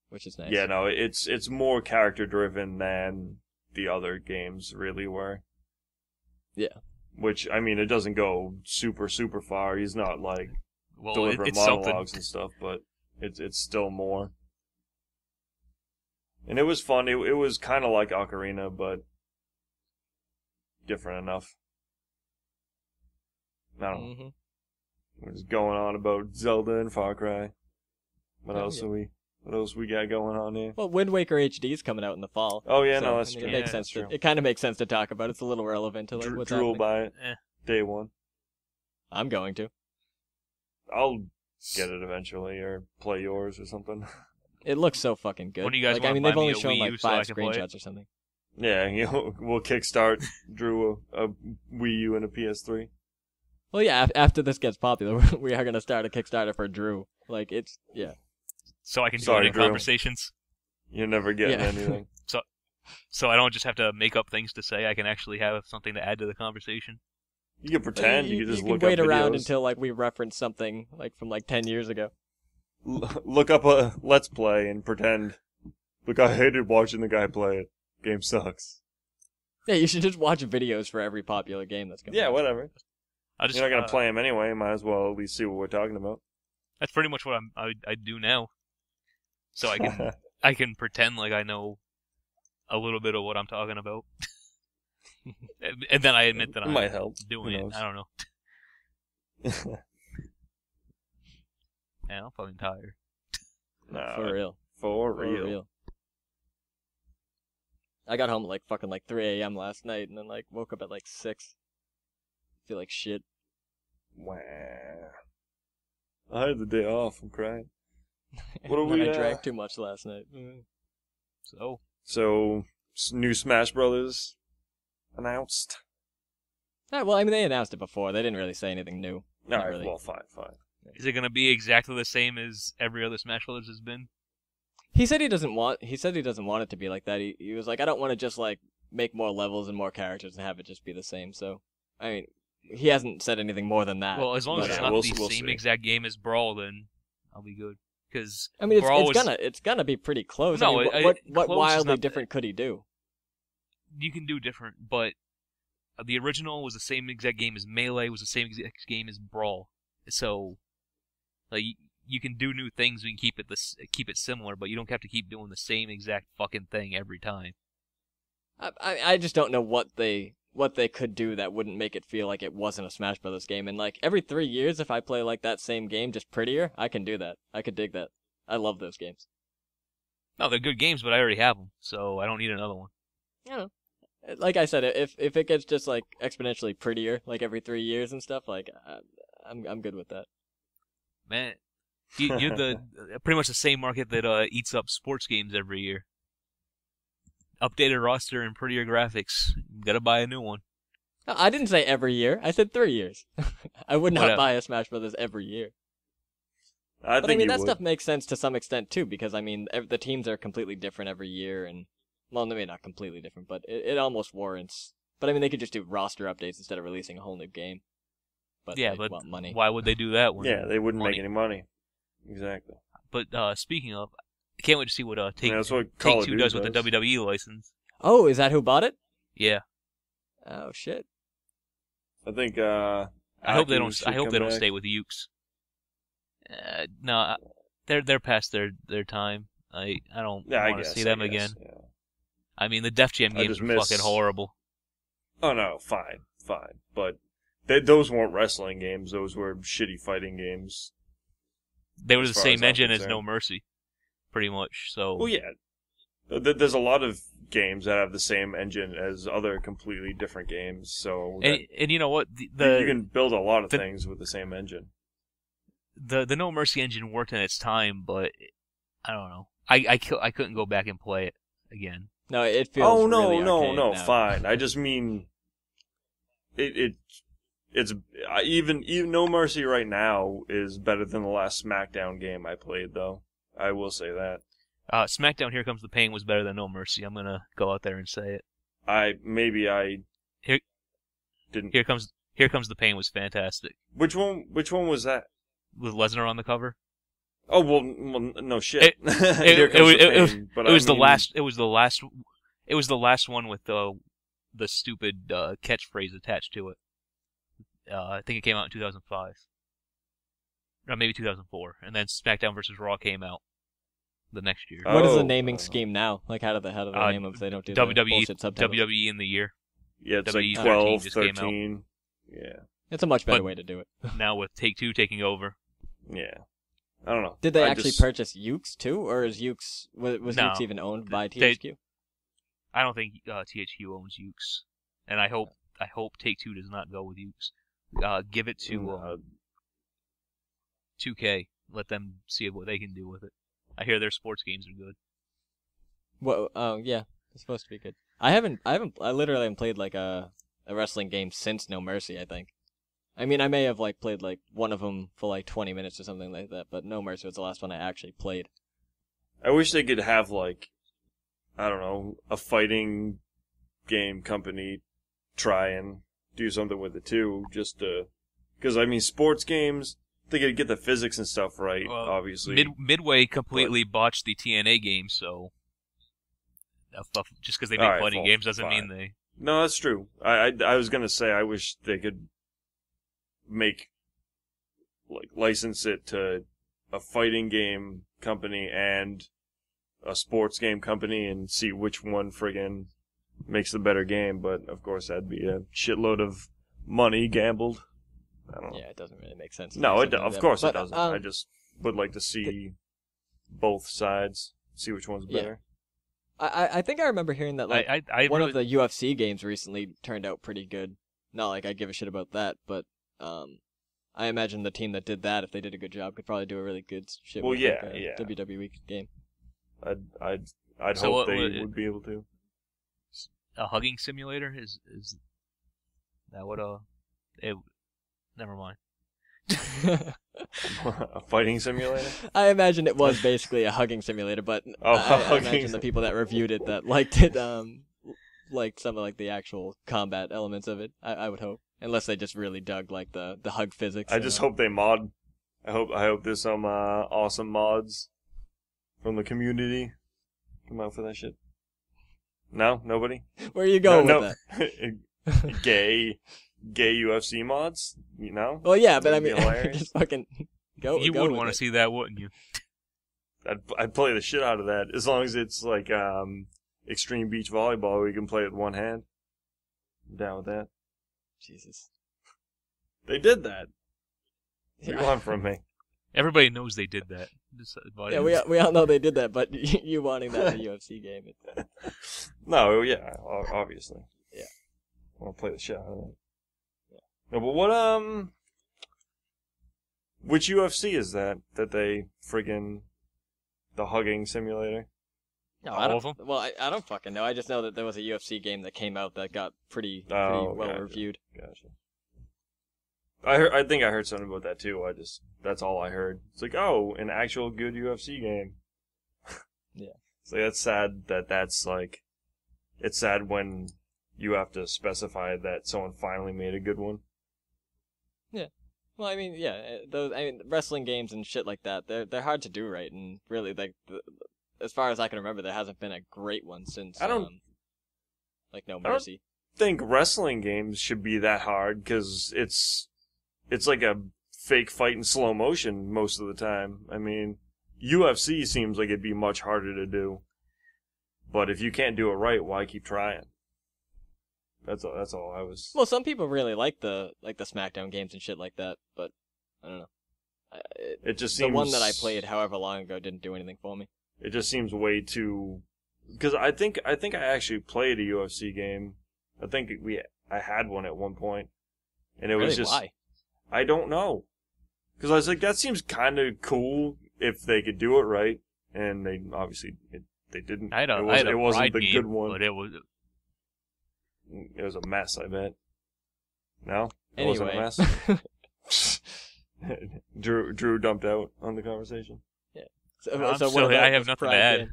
which is nice. Yeah, no, it's more character driven than the other games really were. Yeah. Which, I mean, it doesn't go super far. He's not like delivering monologues and stuff, but it's still more. And it was fun. It was kind of like Ocarina, but different enough. I don't know. We're just going on about Zelda and Far Cry. What else we got going on here? Well, Wind Waker HD is coming out in the fall. Oh yeah, so, no, that's true. It makes sense. It kind of makes sense to talk about. It's a little relevant to like what's happening. Drool by it. Day one. I'm going to. I'll get it eventually, or play yours or something. It looks so fucking good. When do you guys like, want I mean, to they've buy me only a shown Wii like U so 5 I can play screenshots or something. Yeah, we'll kickstart Drew a Wii U and a PS3. Well, yeah. After this gets popular, we are gonna start a Kickstarter for Drew. Like it's So I can join in conversations. You're never getting anything. So I don't just have to make up things to say. I can actually have something to add to the conversation. You can pretend. You can just look up wait videos. around until like we reference something like from like 10 years ago. Look up a Let's Play and pretend. Look, I hated watching the guy play it. Game sucks. Yeah, you should just watch videos for every popular game that's coming out. Yeah, whatever. You're not gonna play them anyway. Might as well at least see what we're talking about. That's pretty much what I do now. So I can pretend like I know a little bit of what I'm talking about, and then I admit that might help. Doing it. I don't know. Man, I'm fucking tired. Nah, For real. For real. I got home at like fucking like 3 a.m. last night, and then like woke up at like 6. Feel like shit. Wow. I had the day off. I'm crying. What are we? I drank too much last night. So new Smash Brothers announced. Yeah, well, I mean, they announced it before. They didn't really say anything new. All right. Really. Well, fine. Is it going to be exactly the same as every other Smash Brothers has been? He said he doesn't want it to be like that. He was like, I don't want to just like make more levels and more characters and have it just be the same. So, I mean, he hasn't said anything more than that. Well, as long as it's not the same see. exact game as Brawl, then I'll be good. Because I mean, it's gonna be pretty close. No, I mean, what close wildly different could he do? You can do different, but the original was the same exact game as Melee, was the same exact game as Brawl. So, like, you can do new things and keep it similar, but you don't have to keep doing the same exact fucking thing every time. I just don't know what they could do that wouldn't make it feel like it wasn't a Smash Brothers game. And like every 3 years, if I play like that same game just prettier, I can do that. I could dig that. I love those games. No, they're good games, but I already have them, so I don't need another one. Yeah. Like I said, if it gets just like exponentially prettier, like every 3 years and stuff, like I'm good with that. Man, you're the pretty much the same market that eats up sports games every year. Updated roster and prettier graphics. You gotta buy a new one. No, I didn't say every year. I said 3 years. I would not buy a Smash Brothers every year. But I mean, that stuff makes sense to some extent too, because I mean, the teams are completely different every year, and well, maybe not completely different, but it almost warrants. But I mean, they could just do roster updates instead of releasing a whole new game. But yeah, they but want money. Why would they do that? They wouldn't make any money. Exactly. But speaking of, I can't wait to see what that's what Take-Two does with the WWE license. Oh, is that who bought it? Yeah. Oh shit. I think. I hope they don't stay with Ukes. No, they're past their time. I don't want to see them again. Yeah. I mean, the Def Jam games were fucking horrible. Oh no, fine, but those weren't wrestling games. Those were shitty fighting games. They were the same engine as No Mercy, pretty much. So. Well, yeah. There's a lot of games that have the same engine as other completely different games. So. And you know what? You can build a lot of things with the same engine. The No Mercy engine worked in its time, but I don't know. I couldn't go back and play it again. No, it feels really archaic now. Fine. I just mean it's even No Mercy right now is better than the last SmackDown game I played, though. I will say that. SmackDown Here Comes the Pain was better than No Mercy. I'm gonna go out there and say it. Didn't. Here Comes the Pain was fantastic. Which one was that? With Lesnar on the cover. Oh well, no shit. It was the last one with the stupid catchphrase attached to it. I think it came out in 2005, or maybe 2004, and then SmackDown vs. Raw came out the next year. What is the naming scheme now? Like how do they name them if they don't do the bullshit subtitles? WWE in the year. Yeah, it's WWE like 12, 13. Yeah, it's a much better way to do it. Now with Take-Two taking over. Yeah. I don't know. Did they actually purchase Ukes too, or was Ukes even owned by THQ? I don't think THQ owns Ukes, and I hope Take-Two does not go with Ukes. Give it to 2K. Let them see what they can do with it. I hear their sports games are good. Well, yeah, it's supposed to be good. I literally haven't played like a wrestling game since No Mercy, I think. I mean, I may have like played like one of them for like 20 minutes or something like that, but No Mercy was the last one I actually played. I wish they could have like, I don't know, a fighting game company try and do something with it too, just to, because I mean, sports games, they gotta get the physics and stuff right, obviously. Midway completely botched the TNA game, so just because they make fighting games doesn't mean they. No, that's true. I was gonna say I wish they could license it to a fighting game company and a sports game company and see which one friggin' makes the better game, but of course that'd be a shitload of money gambled. I don't know. Yeah, it doesn't really make sense. No, of course it doesn't. I just would like to see both sides, see which one's better. I think I remember hearing that one of the UFC games recently turned out pretty good. Not like I give a shit about that, but I imagine the team that did that, if they did a good job, could probably do a really good shit with a WWE game. I'd hope they would be able to. A hugging simulator is that what never mind. A fighting simulator? I imagine it was basically a hugging simulator, but I imagine the people that reviewed it that liked it liked some of like the actual combat elements of it. I would hope. Unless they just really dug like the hug physics. I just hope they mod I hope there's some awesome mods from the community come out for that shit. No, nobody. Where are you going with that? Gay UFC mods, you know? Well, yeah, but I mean, just fucking go. You would want to see that, wouldn't you? I'd play the shit out of that as long as it's like extreme beach volleyball where you can play it with one hand. I'm down with that. Jesus. They did that. What do you want from me? Everybody knows they did that. Yeah, we all know they did that, but you wanting that in a UFC game. No, yeah, obviously. Yeah. I want to play the shit out of that. Yeah. No, but what, which UFC is that they friggin' the hugging simulator? No, I don't. Well, I don't fucking know. I just know that there was a UFC game that came out that got pretty well reviewed. Gotcha. I think I heard something about that too. That's all I heard. It's like, oh, an actual good UFC game. Yeah. So that's sad that's like, it's sad when you have to specify that someone finally made a good one. Yeah. Well, I mean, yeah, wrestling games and shit like that, they're hard to do right, and really, like, as far as I can remember, there hasn't been a great one since, like, No Mercy. I don't think wrestling games should be that hard, because it's like a fake fight in slow motion most of the time. I mean, UFC seems like it'd be much harder to do. But if you can't do it right, why keep trying? That's all I was... Well, some people really like the SmackDown games and shit like that, but I don't know. It just seems... The one that I played however long ago didn't do anything for me. It just seems way too... Because I think I actually played a UFC game. I think I had one at one point. And it was just... Why? I don't know. Because I was like, that seems kind of cool if they could do it right. And they obviously... They didn't. It wasn't the good one. But it was a mess, I bet. No? It anyway. wasn't a mess? Drew dumped out on the conversation. Yeah. I have nothing to add.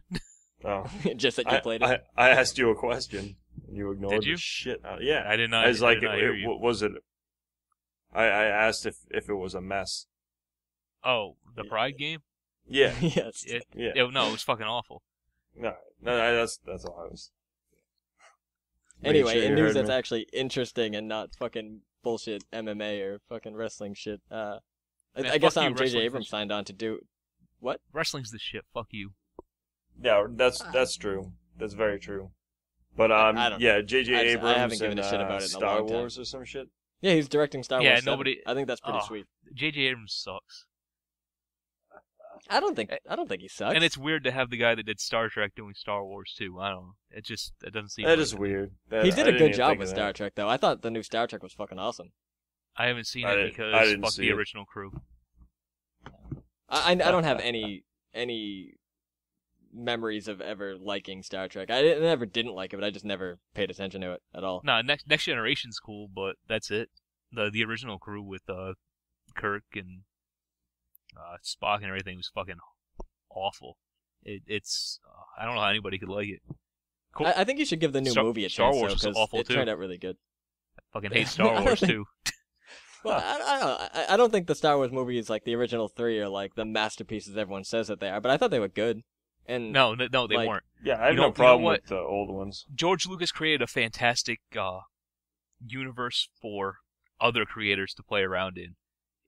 Oh. Just that you played it? I asked you a question. And you ignored Did you? the shit out of it. Yeah. I did not. I was like, was it? I asked if it was a mess. Oh, the Pride game? Yeah. Yes. No, it was fucking awful. No, that's all I was. Anyway, in news that's actually interesting and not fucking bullshit MMA or fucking wrestling shit. I guess J.J. Abrams signed on to do what? Wrestling's the shit. Fuck you. Yeah, that's true. That's very true. But yeah, J.J. Abrams I haven't given a shit about it in a long time. Star Wars or some shit. Yeah, he's directing Star Wars 7. Nobody. I think that's pretty sweet. J.J. Abrams sucks. I don't think he sucks. And it's weird to have the guy that did Star Trek doing Star Wars too. I don't know. It doesn't seem. That is weird. He did a good job with Star Trek, though. I thought the new Star Trek was fucking awesome. I haven't seen it because fuck the original crew. I don't have any memories of ever liking Star Trek. I never didn't like it, but I just never paid attention to it at all. No, Next Generation's cool, but that's it. The original crew with Kirk and Spock and everything was fucking awful. It's I don't know how anybody could like it. Cool. I think you should give the new movie a chance. Star Wars was awful too. It turned out really good. I fucking hate Star Wars too. Well, I don't think the Star Wars movies, like the original 3, are like the masterpieces everyone says that they are. But I thought they were good. And no, they weren't. Yeah, I have no problem with the old ones. George Lucas created a fantastic universe for other creators to play around in.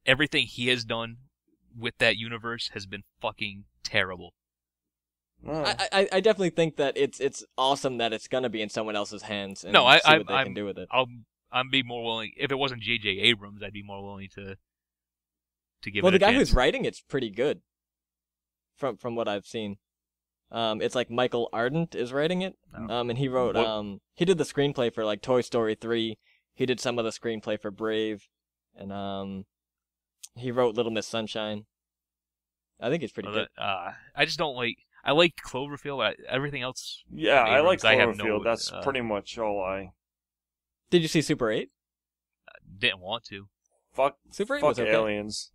Everything he has done with that universe has been fucking terrible. I definitely think that it's awesome that it's gonna be in someone else's hands. And no, see what they can do with it. I'd be more willing if it wasn't J.J. Abrams. I'd be more willing to give. Well, it a the guy chance. who's writing it's pretty good. From what I've seen, it's like Michael Ardent is writing it. And he wrote he did the screenplay for like Toy Story 3. He did some of the screenplay for Brave, and he wrote Little Miss Sunshine. I think it's pretty good. I just don't like. I like Cloverfield. Everything else. Yeah, I like Cloverfield. That's pretty much all I. Did you see Super 8? Didn't want to. Fuck Super 8 was okay. Aliens.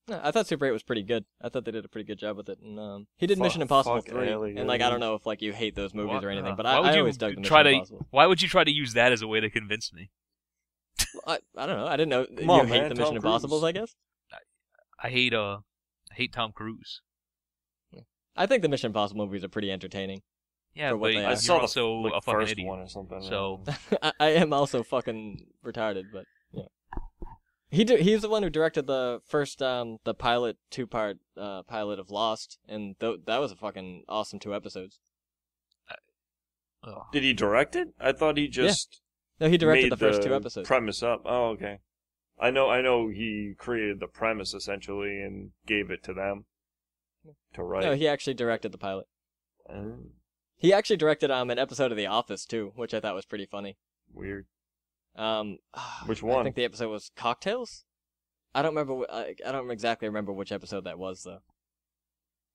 No, I thought Super 8 was pretty good. I thought they did a pretty good job with it. And he did Mission Impossible 3. Aliens. And like I don't know if like you hate those movies or anything, but I always dug the Mission Impossible. Why would you try to use that as a way to convince me? I don't know. I didn't know you hate the Mission Impossibles, I guess. I hate Tom Cruise. I think the Mission Impossible movies are pretty entertaining. Yeah, for what but they you're are. also a fucking first idiot. one or something. So I am also fucking retarded, but yeah. He's the one who directed the first the pilot 2-part pilot of Lost, and that was a fucking awesome 2 episodes. Did he direct it? I thought he just No, he directed made the first 2 episodes. Premise up. Oh, okay. I know. He created the premise essentially and gave it to them to write. No, he actually directed the pilot. He actually directed an episode of The Office too, which I thought was pretty funny. Weird. Which one? I think the episode was Cocktails. I don't remember. I don't exactly remember which episode that was though.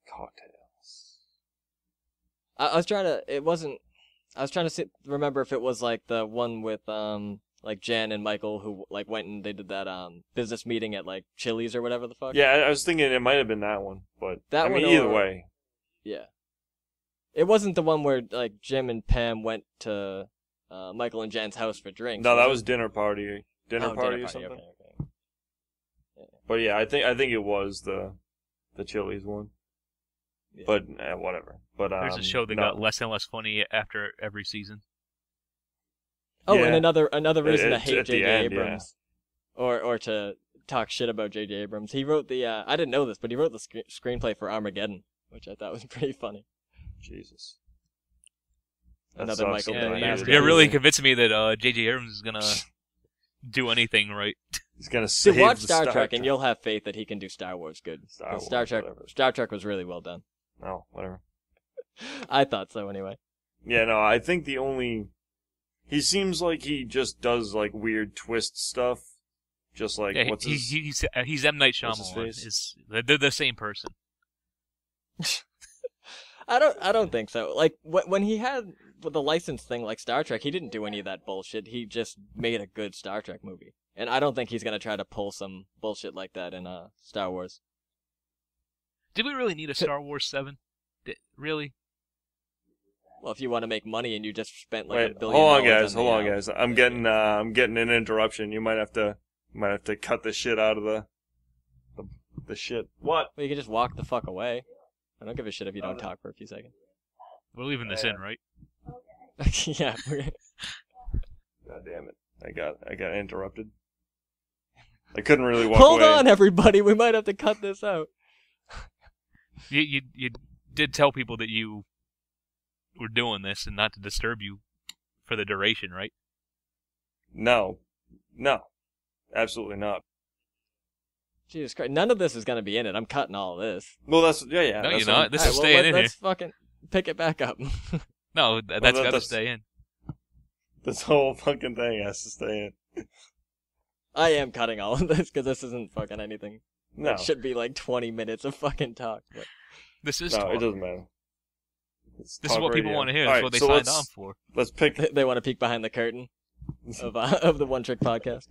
Cocktails. I was trying to. It wasn't. I was trying to remember if it was like the one with like Jen and Michael who like went and they did that business meeting at like Chili's or whatever the fuck. Yeah, I was thinking it might have been that one, but that one either way. Yeah. It wasn't the one where like Jim and Pam went to Michael and Jen's house for drinks. No, that was Dinner Party. Dinner Party or something. Okay. Yeah. But yeah, I think it was the Chili's one. Yeah. But whatever. But there's a show that got less and less funny after every season. Oh, yeah. And another reason to hate J.J. end, Abrams, or to talk shit about J.J. Abrams. He wrote the I didn't know this, but he wrote the screenplay for Armageddon, which I thought was pretty funny. Jesus. Another Michael Bay. You're really convincing me that J.J. Abrams is gonna do anything right. He's gonna save watch Star Trek, and you'll have faith that he can do Star Wars good. Star Trek was really well done. No, whatever. I thought so anyway. Yeah, no, I think he seems like he just does like weird twist stuff. Just like he's M. Night Shyamalan. They're the same person. I don't think so. Like when he had the license thing like Star Trek, he didn't do any of that bullshit. He just made a good Star Trek movie. And I don't think he's gonna try to pull some bullshit like that in Star Wars. Did we really need a Star Wars 7? Really? Well, if you want to make money and you just spent like $1 billion. Hold on, guys. I'm getting an interruption. You might have to cut the shit out of the shit. What? Well, you can just walk the fuck away. I don't give a shit if you don't talk for a few seconds. We're leaving this in, right? Yeah. God damn it! I got interrupted. I couldn't really walk Hold away. on, everybody. We might have to cut this out. You did tell people that you were doing this and not to disturb you for the duration, right? No, absolutely not. Jesus Christ! None of this is gonna be in it. I'm cutting all of this. Well, that's yeah. No, that's you're not. This is staying in here. Let's fucking pick it back up. No, that's gotta stay in. This whole fucking thing has to stay in. I am cutting all of this because this isn't fucking anything. No, it should be like 20 minutes of fucking talk. But... This is talk. It doesn't matter. This is what people want to hear. That's what they signed on for. Let's pick. They want to peek behind the curtain of the One Trick Podcast.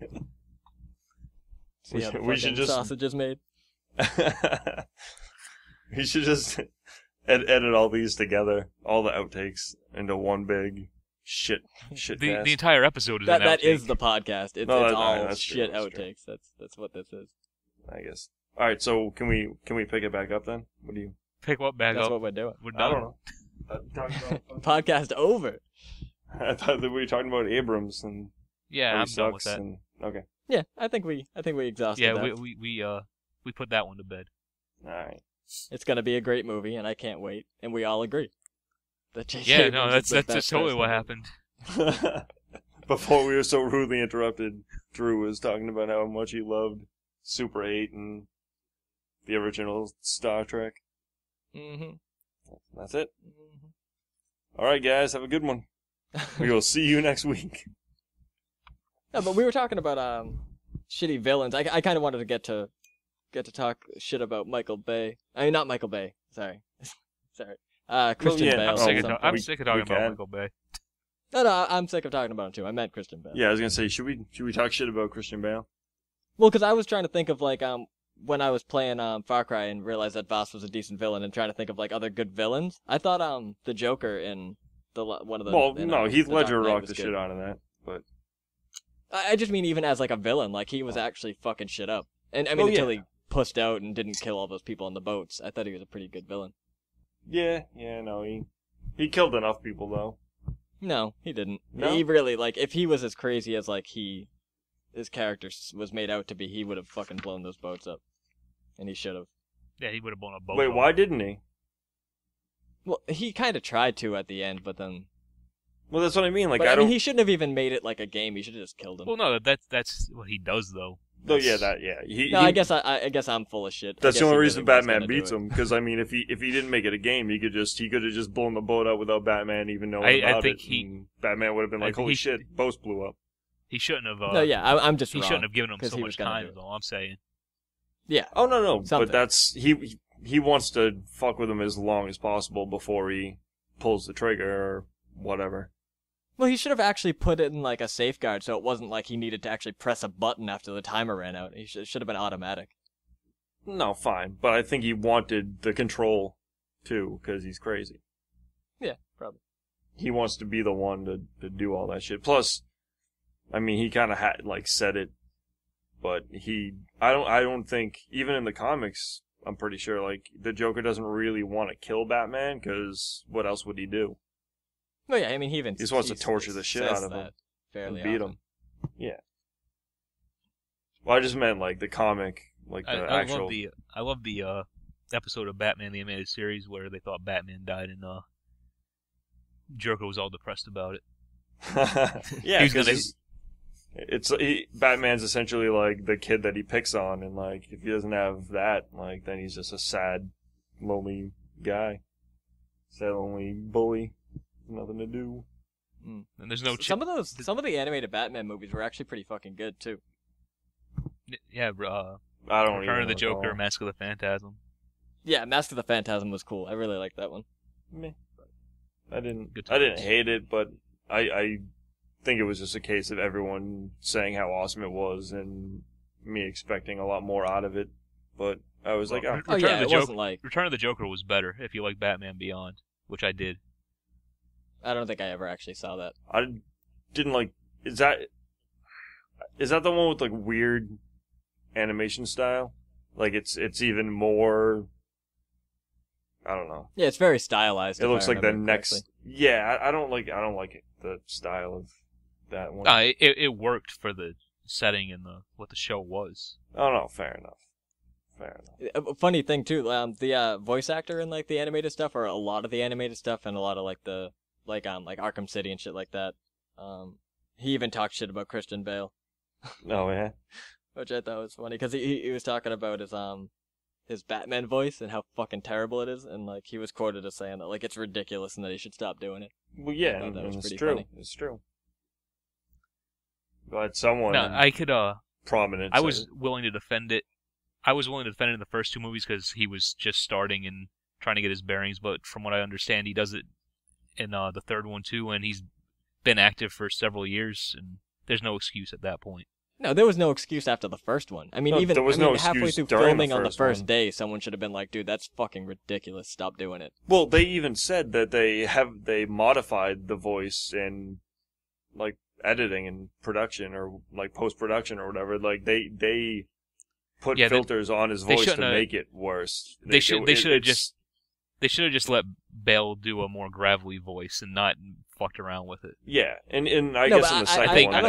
See how the fucking sausage is made. We should just edit all these together, all the outtakes, into one big shit. The entire episode is that is the podcast. It's all shit outtakes. That's what this is. I guess. All right, so can we pick it back up then? What do you pick what back up? That's up? what we're doing. We're done. I don't know. Podcast over. I thought that we were talking about Abrams and I'm done with that. Okay. Yeah, I think we exhausted that. Yeah, we put that one to bed. All right. It's gonna be a great movie, and I can't wait. And we all agree. That's just totally what happened. Before we were so rudely interrupted, Drew was talking about how much he loved Super 8 and the original Star Trek. Mm-hmm. That's it. Mm-hmm. All right, guys, have a good one. We will see you next week. No, but we were talking about shitty villains. I kind of wanted to get to talk shit about Michael Bay. I mean, not Michael Bay. Sorry. Christian Bale. I'm sick of talking about Michael Bay. No, I'm sick of talking about him too. I meant Christian Bale. Yeah, I was gonna say, should we talk shit about Christian Bale? Well, because I was trying to think of like when I was playing Far Cry and realized that Voss was a decent villain, and trying to think of like other good villains. I thought the Joker in one of the. Well, no, Heath Ledger rocked the shit out of that, but. I just mean even as like a villain, like he was actually fucking shit up, and I mean pussed out and didn't kill all those people on the boats. I thought he was a pretty good villain. Yeah, no, he killed enough people though. No, he didn't. No? He really, like, if he was as crazy as, like, his character was made out to be, he would have fucking blown those boats up. And he should have. Yeah, he would have blown a boat. Wait, why didn't he? Well, he kind of tried to at the end, but then... Well, that's what I mean. Like, but, I mean, he shouldn't have even made it like a game. He should have just killed him. Well, no, that's what he does, though. Oh yeah, I guess I'm full of shit. That's the only reason Batman beats him. Because I mean, if he didn't make it a game, he could have just blown the boat up without Batman even knowing about it. Batman would have been like, "Holy shit, boats blew up." He shouldn't have. No, yeah, I'm just. He wrong, shouldn't have given him so much time. Is all I'm saying. Yeah. Oh no, something. but that's he wants to fuck with him as long as possible before he pulls the trigger or whatever. Well, he should have actually put it in, like, a safeguard, so it wasn't like he needed to actually press a button after the timer ran out. It should have been automatic. No, fine. But I think he wanted the control, too, because he's crazy. Yeah, probably. He wants to be the one to do all that shit. Plus, I mean, he kind of had, like, said it, but I don't think, even in the comics, I'm pretty sure, like, the Joker doesn't really want to kill Batman, because what else would he do? Well, yeah, I mean, he just wants to torture the shit out of him and beat him. Yeah. Well, I just meant like the comic, like the actual. I love the episode of Batman the Animated Series where they thought Batman died and Joker was all depressed about it. Yeah, because Batman's essentially like the kid that he picks on, and like if he doesn't have that, like then he's just a sad, lonely guy, sad, lonely bully. Nothing to do. And there's no some of the animated Batman movies were actually pretty fucking good too. Yeah, I don't Return of the Joker, Mask of the Phantasm. Yeah, Mask of the Phantasm was cool. I really liked that one. Meh. I didn't hate it, but I think it was just a case of everyone saying how awesome it was and me expecting a lot more out of it. But I was like, it wasn't like Return of the Joker was better if you like Batman Beyond, which I did. I don't think I ever actually saw that. I didn't like. Is that the one with like weird animation style? Like it's even more. I don't know. Yeah, it's very stylized. It looks like the next. Correctly. Yeah, I don't like the style of that one. It worked for the setting and what the show was. Oh no, fair enough. A funny thing too, the voice actor in like the animated stuff, or a lot of the animated stuff, and a lot of like the. Like Arkham City and shit like that. He even talked shit about Christian Bale. Oh yeah, which I thought was funny because he was talking about his Batman voice and how fucking terrible it is, and like he was quoted as saying that like it's ridiculous and that he should stop doing it. Well, yeah, that was it's pretty true. Funny. It's true. But someone I could prominent. I was willing to defend it. I was willing to defend it in the first two movies because he was just starting and trying to get his bearings. But from what I understand, he does it in the third one too, and he's been active for several years, and there's no excuse at that point. No, there was no excuse after the first one. I mean, halfway through filming on the first day, someone should have been like, "Dude, that's fucking ridiculous. Stop doing it." Well, they even said that they modified the voice in like editing and production or like post production or whatever. Like they put filters on his voice to make it worse. They should have just let Bale do a more gravelly voice and not fucked around with it. Yeah, and I guess in the second one,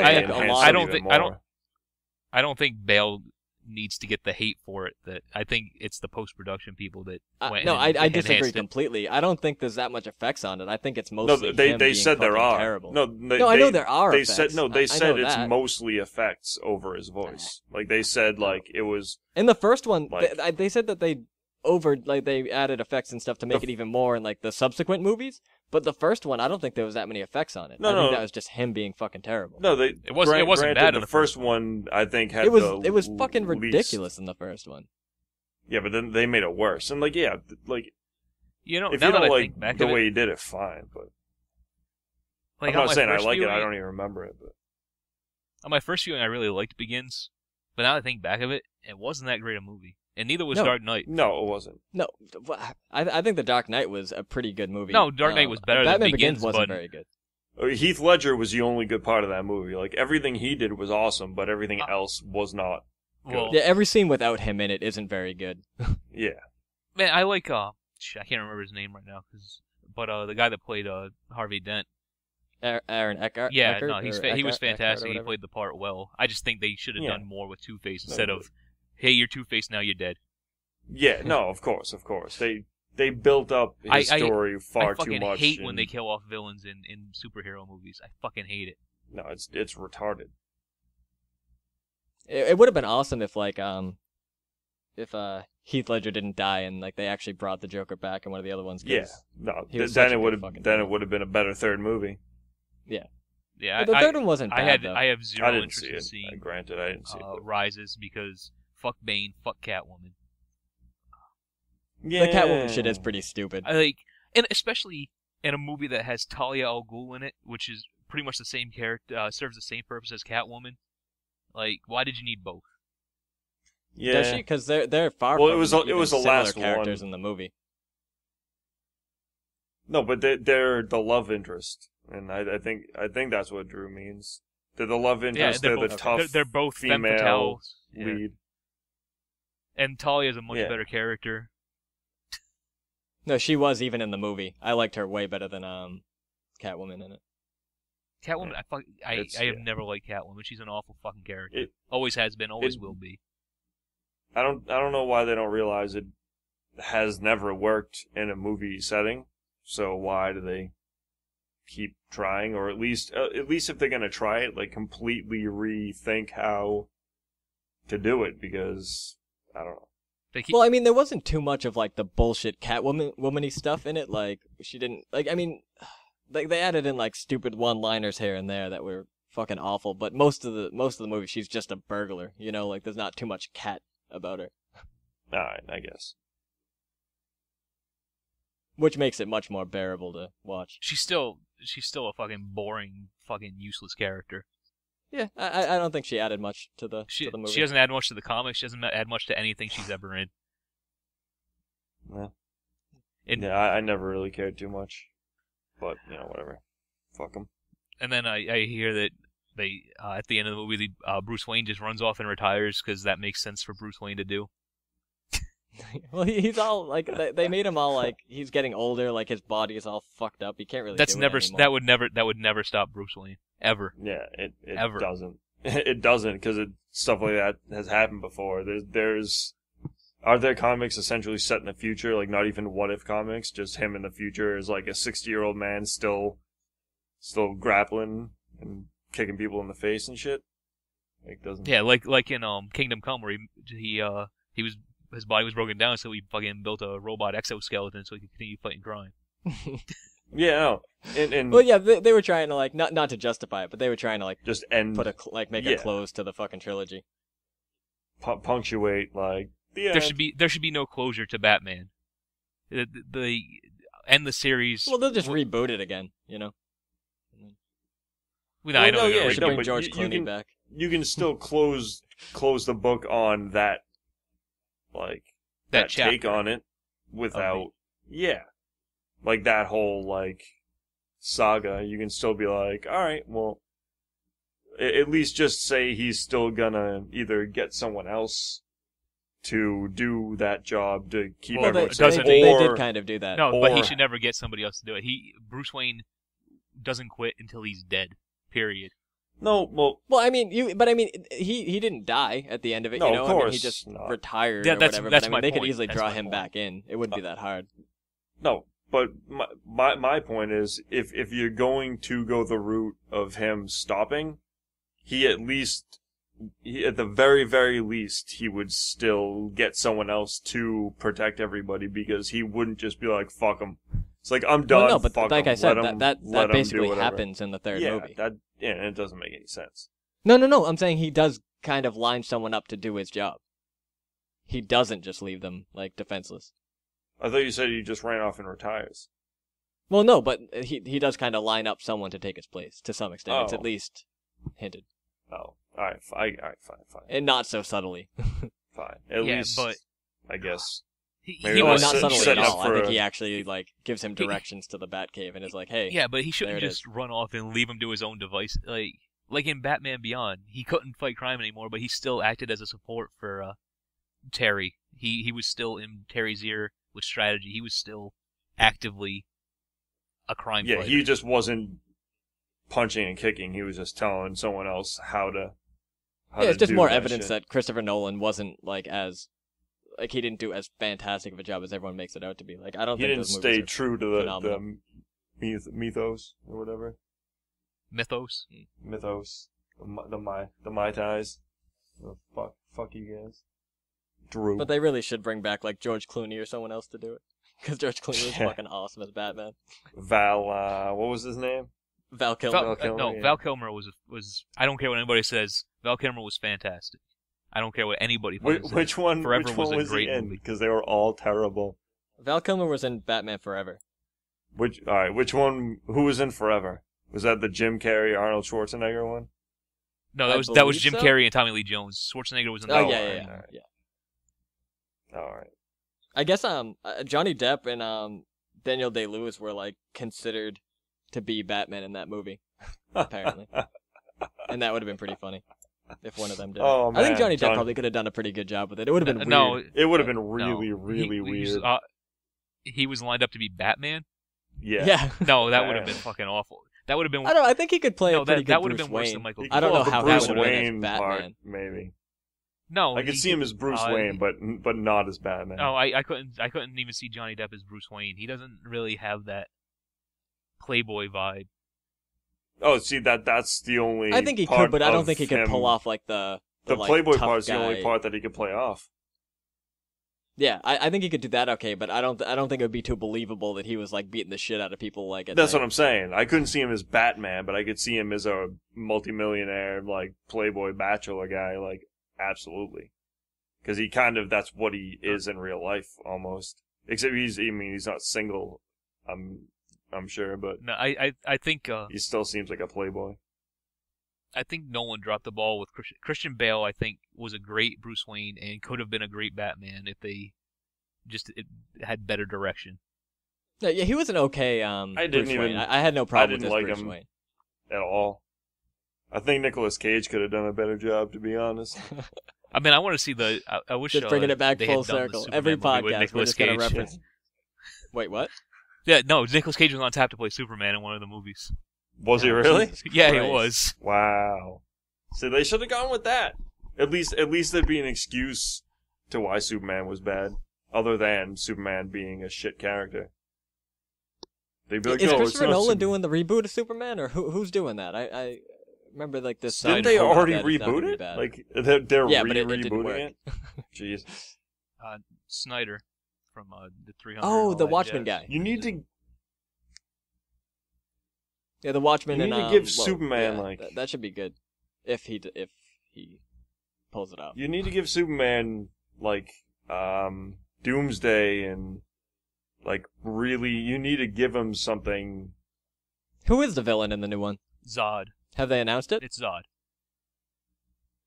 I don't think Bale needs to get the hate for it. That I think it's the post-production people that went. No, I disagree completely. I don't think there's that much effects on it. I think it's mostly they said there are terrible. I know there are. They effects. They said it's mostly effects over his voice. Like they said, like it was in the first one. Like, they said that they added effects and stuff to make it even more in like the subsequent movies. But the first one, I don't think there was that many effects on it. I think that was just him being fucking terrible. No, it wasn't bad. The first one, I think, had it was fucking ridiculous in the first one. Yeah, but then they made it worse. And like, yeah, like you know, if you don't like the way he did it, fine. But like, I'm not saying I like it. I don't even remember it. But on my first viewing, I really liked Begins. But now that I think back of it, it wasn't that great a movie. And neither was Dark Knight. No, it wasn't. No, I think The Dark Knight was a pretty good movie. No, Dark Knight was better than Begins, wasn't very good. Heath Ledger was the only good part of that movie. Like, everything he did was awesome, but everything else was not. good. Yeah, every scene without him in it isn't very good. Yeah. Man, I like I can't remember his name right now, but the guy that played Harvey Dent. Aaron Eckhart. Yeah, Eckhart, no, he was fantastic. He played. played the part well. I just think they should have done more with Two-Face instead of, hey, you're Two-Face, now you're dead. Yeah, no, of course. They built up his story far too much. I fucking hate when they kill off villains in superhero movies. I fucking hate it. No, it's retarded. It would have been awesome if Heath Ledger didn't die and like they actually brought the Joker back in one of the other ones. Yeah, no, then it would have been a better third movie. Yeah. Yeah, the third one wasn't bad, though. I have zero didn't interest see in seeing granted, I didn't see it. Rises because fuck Bane, fuck Catwoman. Yeah. The Catwoman shit is pretty stupid. And especially in a movie that has Talia al Ghul in it, which is pretty much the same character, serves the same purpose as Catwoman. Like, why did you need both? Yeah, does she? Because they're far. Well, from it was the last characters one in the movie. No, but they're the love interest, and I think that's what Drew means. They're the love interest. Yeah, they're the tough. They're both female Yeah. lead. And Talia's a much better character. No, she was even in the movie. I liked her way better than Catwoman in it. Catwoman, I have never liked Catwoman. She's an awful fucking character. Always has been, always will be. I don't know why they don't realize it has never worked in a movie setting. So why do they keep trying, or at least if they're gonna try it, like completely rethink how to do it? Because I don't know. Well, I mean, there wasn't too much of like the bullshit Catwoman-y stuff in it. Like she didn't they added in like stupid one-liners here and there that were fucking awful. But most of the movie, she's just a burglar. You know, like there's not too much cat about her. Alright, I guess. Which makes it much more bearable to watch. She's still a fucking boring, fucking useless character. Yeah, I don't think she added much to the movie. She doesn't add much to the comics. She doesn't add much to anything she's ever in. Yeah, I never really cared too much. But, whatever. Fuck them. And then I hear that they at the end of the movie, Bruce Wayne just runs off and retires because that makes sense for Bruce Wayne to do. Well, he's all like they made him all like he's getting older, like his body is all fucked up. He can't really. That would never stop Bruce Wayne ever. Yeah, it ever doesn't. It doesn't because stuff like that has happened before. Are there comics essentially set in the future, like not even what if comics, just him in the future is like a 60-year-old man still grappling and kicking people in the face and shit. Like doesn't. Yeah, like in Kingdom Come where he was. His body was broken down, so he fucking built a robot exoskeleton so he could continue fighting crime. Yeah, no. And well, yeah, they were trying to like not to justify it, but they were trying to like just end, make a close to the fucking trilogy. Punctuate like the end. There should be no closure to Batman. The end the series. Well, they'll just reboot it again, you know. I know. They should bring George Clooney back. You can still close the book on that. Like that take on it without like that whole like saga. You can still be like, all right, well, at least just say he's still gonna either get someone else to do that job to keep everyone safe. They did kind of do that. No, but he should never get somebody else to do it. Bruce Wayne doesn't quit until he's dead. Period. No, well, I mean, he didn't die at the end of it. No, you know, of course, I mean, he just retired or whatever. That's but, they point. could easily draw him back in. It wouldn't be that hard. No, but my point is, if you're going to go the route of him stopping, at the very, very least, he would still get someone else to protect everybody because he wouldn't just be like, fuck him. It's like, I'm done. Well, no, but fuck like him. I said, that let basically happens in the third movie. And it doesn't make any sense. No. I'm saying he does kind of line someone up to do his job. He doesn't just leave them, like, defenseless. I thought you said he just ran off and retires. Well, no, but he does kind of line up someone to take his place, to some extent. Oh. It's at least hinted. Oh, alright, fine. And not so subtly. Fine. At least, but I guess... He was not subtly at all. I think he actually like gives him directions to the Batcave and is like, "Hey." Yeah, but he shouldn't just run off and leave him to his own device. Like like in Batman Beyond, he couldn't fight crime anymore, but he still acted as a support for Terry. He was still in Terry's ear with strategy. He was still actively a crime fighter. He just wasn't punching and kicking. He was just telling someone else how to. It's just more evidence that Christopher Nolan wasn't he didn't do as fantastic of a job as everyone makes it out to be. Like, I don't think he didn't stay true to the mythos or whatever. Mythos. The Mai Tais. Fuck you guys. Drew. But they really should bring back like George Clooney or someone else to do it, because George Clooney was fucking awesome as Batman. Val, what was his name? Val Kilmer. Val Kilmer was. I don't care what anybody says. Val Kilmer was fantastic. I don't care what anybody says. Which one? Forever which one was a great he in? movie. Because they were all terrible. Val Kilmer was in Batman Forever. Which one? Who was in Forever? Was that the Jim Carrey, Arnold Schwarzenegger one? No, that was Jim Carrey and Tommy Lee Jones. Schwarzenegger was in that. Oh yeah. All right. I guess Johnny Depp and Daniel Day-Lewis were like considered to be Batman in that movie, apparently, and that would have been pretty funny if one of them did. Oh man, I think Johnny Depp probably could have done a pretty good job with it. It would have been weird. It would have been really weird. He was lined up to be Batman. Yeah. No, that would have been fucking awful. That would have been. I don't know. I think he could play a pretty good that would have Bruce been worse Wayne. than Michael. I don't know how Bruce that would have been Wayne as Batman. part, maybe. No, I could see him as Bruce Wayne, but not as Batman. No, I couldn't even see Johnny Depp as Bruce Wayne. He doesn't really have that playboy vibe. Oh, see that's the only. I think he could, but I don't think he could pull off like the playboy tough part is the guy. only part that he could play off. Yeah, I think he could do that okay, but I don't think it would be too believable that he was like beating the shit out of people like. That's what I'm saying. I couldn't see him as Batman, but I could see him as a multimillionaire, like playboy bachelor guy, like absolutely, because he that's what he is in real life almost. Except he's not single. I'm sure, but no, I think he still seems like a playboy. I think Nolan dropped the ball with Christian Bale. I think was a great Bruce Wayne and could have been a great Batman if they just had better direction. Yeah, he was an okay. Bruce Wayne. I had no problem with Bruce Wayne at all. I think Nicolas Cage could have done a better job, to be honest. I mean, I want to see the. I wish just bringing it back full circle. Every podcast we're just gonna reference. Wait, what? Yeah, no. Nicolas Cage was on tap to play Superman in one of the movies. Was he really? Yeah, he was. Wow. So they should have gone with that. At least there'd be an excuse to why Superman was bad, other than Superman being a shit character. They'd be like, is Christopher Nolan doing the reboot of Superman, or who's doing that? I remember like this. Didn't they already reboot it? Like they're rebooting it. Jeez. Snyder from the 300. Oh, the Watchmen guy. You need to. Yeah, the Watchmen. You need to give Superman that should be good, if he pulls it off. You need to give Superman Doomsday and really. You need to give him something. Who is the villain in the new one? Zod. Have they announced it? It's Zod.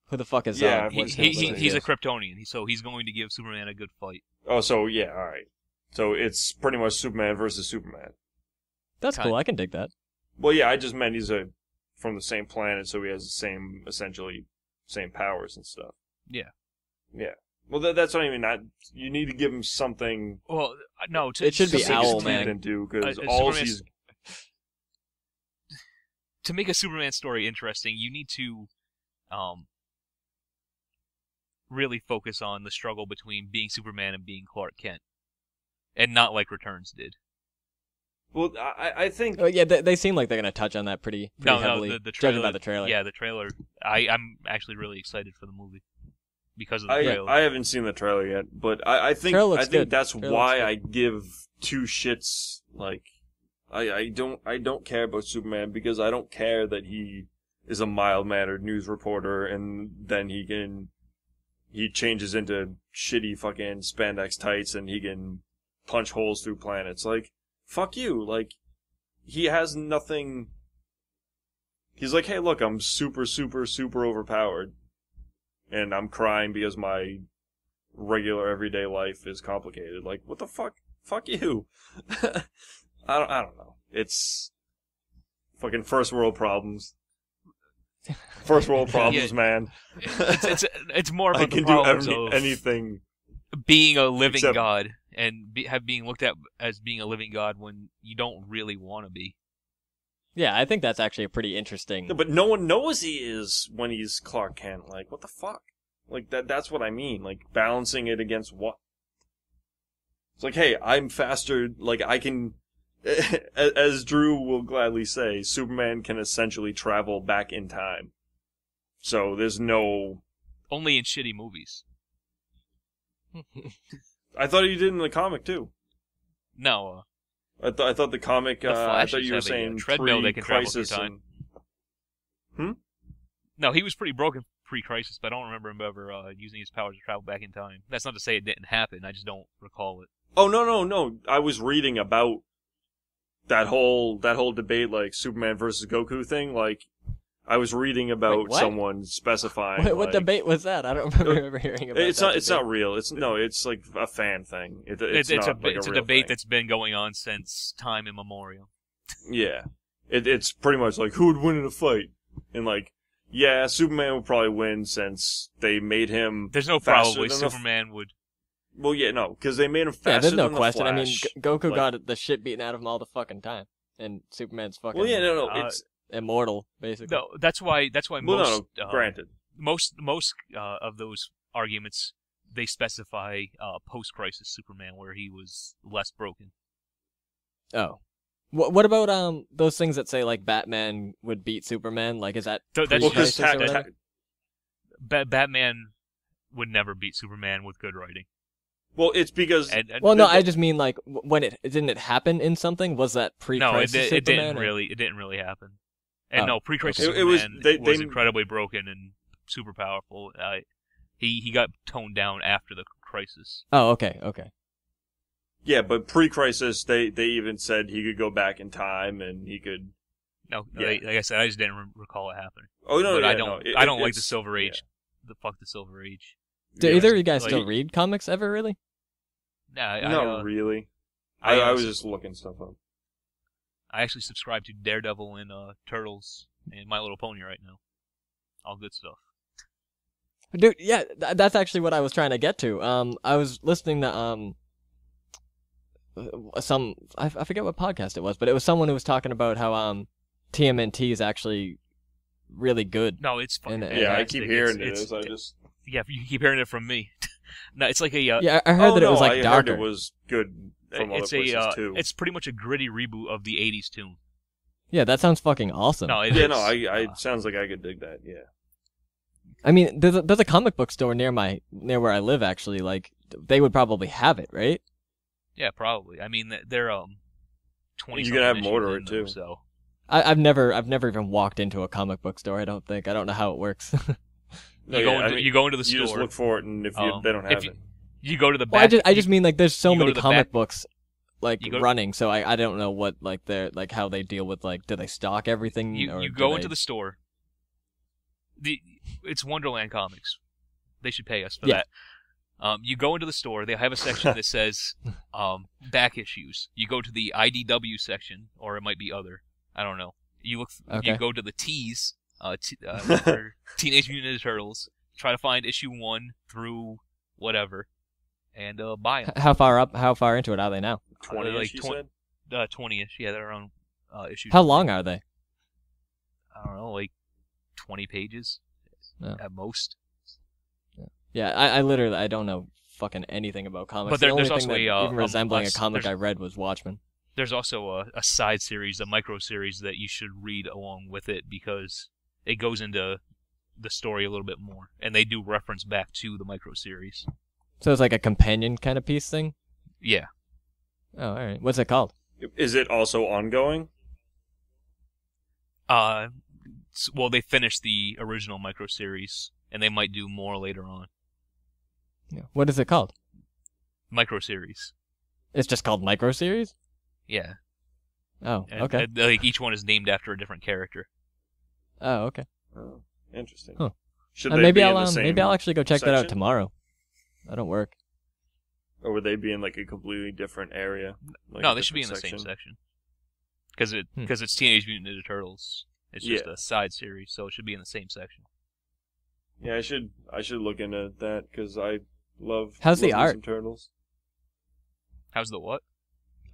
Who the fuck is Zod? Yeah, he's a Kryptonian, so he's going to give Superman a good fight. Oh, so yeah, all right. So it's pretty much Superman versus Superman. That's cool. I can dig that. Well, yeah, I just meant he's from the same planet, so he has essentially same powers and stuff. Yeah. Yeah. Well, that's what I mean. You need to give him something. Well, no, it should be Owlman. Can do because all he's. To make a Superman story interesting, you need to, really focus on the struggle between being Superman and being Clark Kent, and not like Returns did. Well, I think. Oh, yeah, they seem like they're gonna touch on that pretty heavily. No, the trailer, judging by the trailer. Yeah, the trailer. I'm actually really excited for the movie because of the trailer. I haven't seen the trailer yet, but I think that's why I give two shits. Like, I don't care about Superman because I don't care that he is a mild-mannered news reporter and then he changes into shitty fucking spandex tights and he can punch holes through planets. Like. Fuck you. Like, he has nothing. He's like, hey, look, I'm super, super, super overpowered. And I'm crying because my regular everyday life is complicated. Like, what the fuck? Fuck you. I don't know. It's fucking first world problems. First world problems, man. It's more about I the can problems do of anything. being a living Except- god and being looked at as being a living god when you don't really want to be. Yeah, I think that's actually a pretty interesting. No, but no one knows he is when he's Clark Kent. Like, what the fuck? Like, that's what I mean. Like, balancing it against what? It's like, hey, I'm faster. Like, I can... As Drew will gladly say, Superman can essentially travel back in time. So there's no... Only in shitty movies. I thought he did in the comic, too. No. I thought the comic... The I Flash thought you were have a saying treadmill they can travel through pre-crisis time. and... No, he was pretty broken pre-crisis, but I don't remember him ever using his powers to travel back in time. That's not to say it didn't happen. I just don't recall it. Oh, no. I was reading about that whole debate, like, Superman versus Goku thing. Like, I was reading about Wait, what? someone specifying... What like, debate was that? I don't remember ever hearing about It's that not. It's debate. not real. It's like a fan thing. It's It's not a like a real debate thing. that's been going on since time immemorial. Yeah, it's pretty much like who would win in a fight, and like yeah, Superman would probably win since they made him. There's no faster probably than the Superman would. Well, yeah, no, because they made him faster. Yeah, there's no than question. The I mean, Flash. Goku Like- got the shit beaten out of him all the fucking time, and Superman's fucking Well, yeah, no, Uh, it's immortal, basically. No, that's why well, most no, granted. most of those arguments they specify post-crisis Superman where he was less broken. Oh. What about those things that say like Batman would beat Superman? Like, is that So that's Well, because pre-crisis or whatever? Batman would never beat Superman with good writing. well, it's because And Well, no, I just mean like when didn't it happen in something? Was that no, pre-crisis it Superman? didn't or- really. It didn't really happen. And Oh, no, pre-crisis okay. It was- Superman they- was they- incredibly broken and super powerful. He got toned down after the crisis. Oh, okay. yeah, but pre-crisis they even said he could go back in time and he could. No, Yeah. like I said, I just didn't recall it happening. Oh no, But yeah, I don't. no, I don't like the it's- Silver yeah. Age. Fuck the Silver Age. Do Yeah. either of you guys like- still read comics ever, really? Nah, Not really. I, I was just looking stuff up. I actually subscribe to Daredevil and Turtles and My Little Pony right now. All good stuff. Dude, yeah, that's actually what I was trying to get to. I was listening to I forget what podcast it was, but it was someone who was talking about how TMNT is actually really good. No, it's fucking And- Yeah, I fantastic. keep hearing It's- it. I just. Yeah, you keep hearing it from me. No, it's like a. Yeah, I heard that it was like I darker. heard it was good from other it's places too. It's pretty much a gritty reboot of the '80s tune. Yeah, that sounds fucking awesome. No, it yeah, is. no, I sounds like I could dig that. Yeah. I mean, there's a comic book store near where I live. Actually, like they would probably have it, right? Yeah, probably. I mean, they're 20. You can have more to issues it, in them, too. So I've never even walked into a comic book store. I don't know how it works. No, you go into the You just store. look for it, and if they don't have it, You go to the Well, back. I just mean like there's so you go many to the comic back- books like you go- running, so I don't know what like they're like how they deal with like do they stock everything? You or go do into they... the store. It's Wonderland Comics. They should pay us for Yeah. that. You go into the store. They have a section that says back issues. You go to the IDW section, or it might be other. I don't know. You look. Okay. You go to the T's. For Teenage Mutant Ninja Turtles. Try to find issue 1 through whatever, and buy them. How far into it are they now? 20, like you 20 said. 20-ish. Yeah, they're around issues. How long are they? I don't know, like 20 pages Yeah. at most. Yeah, I literally I don't know fucking anything about comics. But the there's only also thing that a, even resembling a there's- comic I read was Watchmen. There's also a side series, a micro series that you should read along with it because it goes into the story a little bit more, and they do reference back to the micro series. So it's like a companion kind of piece thing. Yeah, Oh, all right. What's it called? Is it also ongoing? well, they finished the original micro series, and they might do more later on. Yeah. What is it called? Micro series. It's just called Micro Series. Yeah. Oh, And, okay. like each one is named after a different character. Oh, okay. Oh, interesting. Huh. Should they Maybe be in I'll the same? maybe I'll actually go check that out section? tomorrow. I don't work. Or would they be in like a completely different area? Like No, a they should be in different the same section? section. Because it's Teenage Mutant Ninja Turtles, It's just a side series, so it should be in the same section. Yeah, I should look into that because I love. How's the love art? some Turtles. How's the what?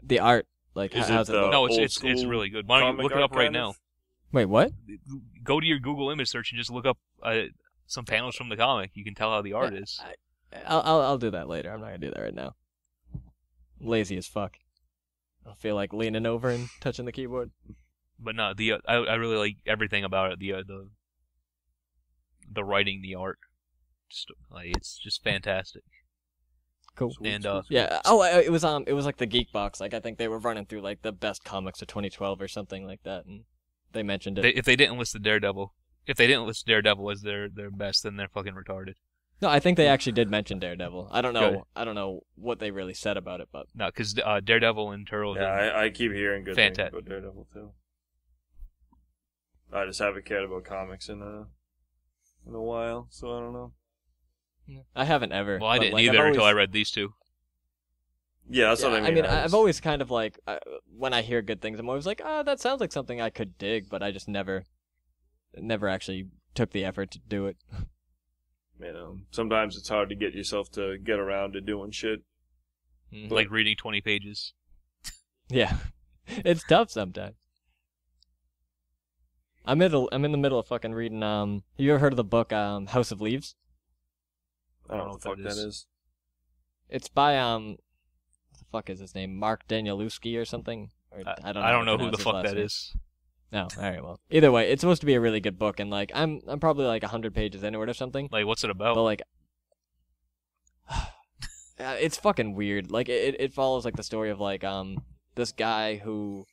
The art, like Is how's it it look? No, old it's school really good. Why don't you comic look it art up right kind now? of? Wait, what? Go to your Google image search and just look up some panels from the comic. You can tell how the art is. I'll do that later. I'm not gonna do that right now. Lazy as fuck. I don't feel like leaning over and touching the keyboard. But no, I really like everything about it. The writing, the art, it's just fantastic. Cool. And yeah. Oh, it was like the Geek Box. Like I think they were running through like the best comics of 2012 or something like that, and they mentioned it. if they didn't list Daredevil as their best, then they're fucking retarded. No, I think they actually did mention Daredevil. I don't know. Good. I don't know what they really said about it, but no, because Daredevil and Turtles. Yeah, I keep hearing good things fantastic. about Daredevil too. I just haven't cared about comics in a while, so I don't know. I haven't ever. Well, I didn't either until I read these two. Yeah, that's what I mean. I mean, I've always kind of like when I hear good things, I'm always like, that sounds like something I could dig, but I just never actually took the effort to do it. You know, sometimes it's hard to get yourself to get around to doing shit. Like reading 20 pages. Yeah, it's tough sometimes. I'm in the middle of fucking reading. Have you ever heard of the book House of Leaves? I don't know what the fuck that is. It's by what the fuck is his name? Mark Danielewski or something? Or, I don't know who the fuck that is. No, all right, well, either way, it's supposed to be a really good book, and like I'm probably like 100 pages into it or something. Like, what's it about? But like, it's fucking weird. Like it follows like the story of like this guy who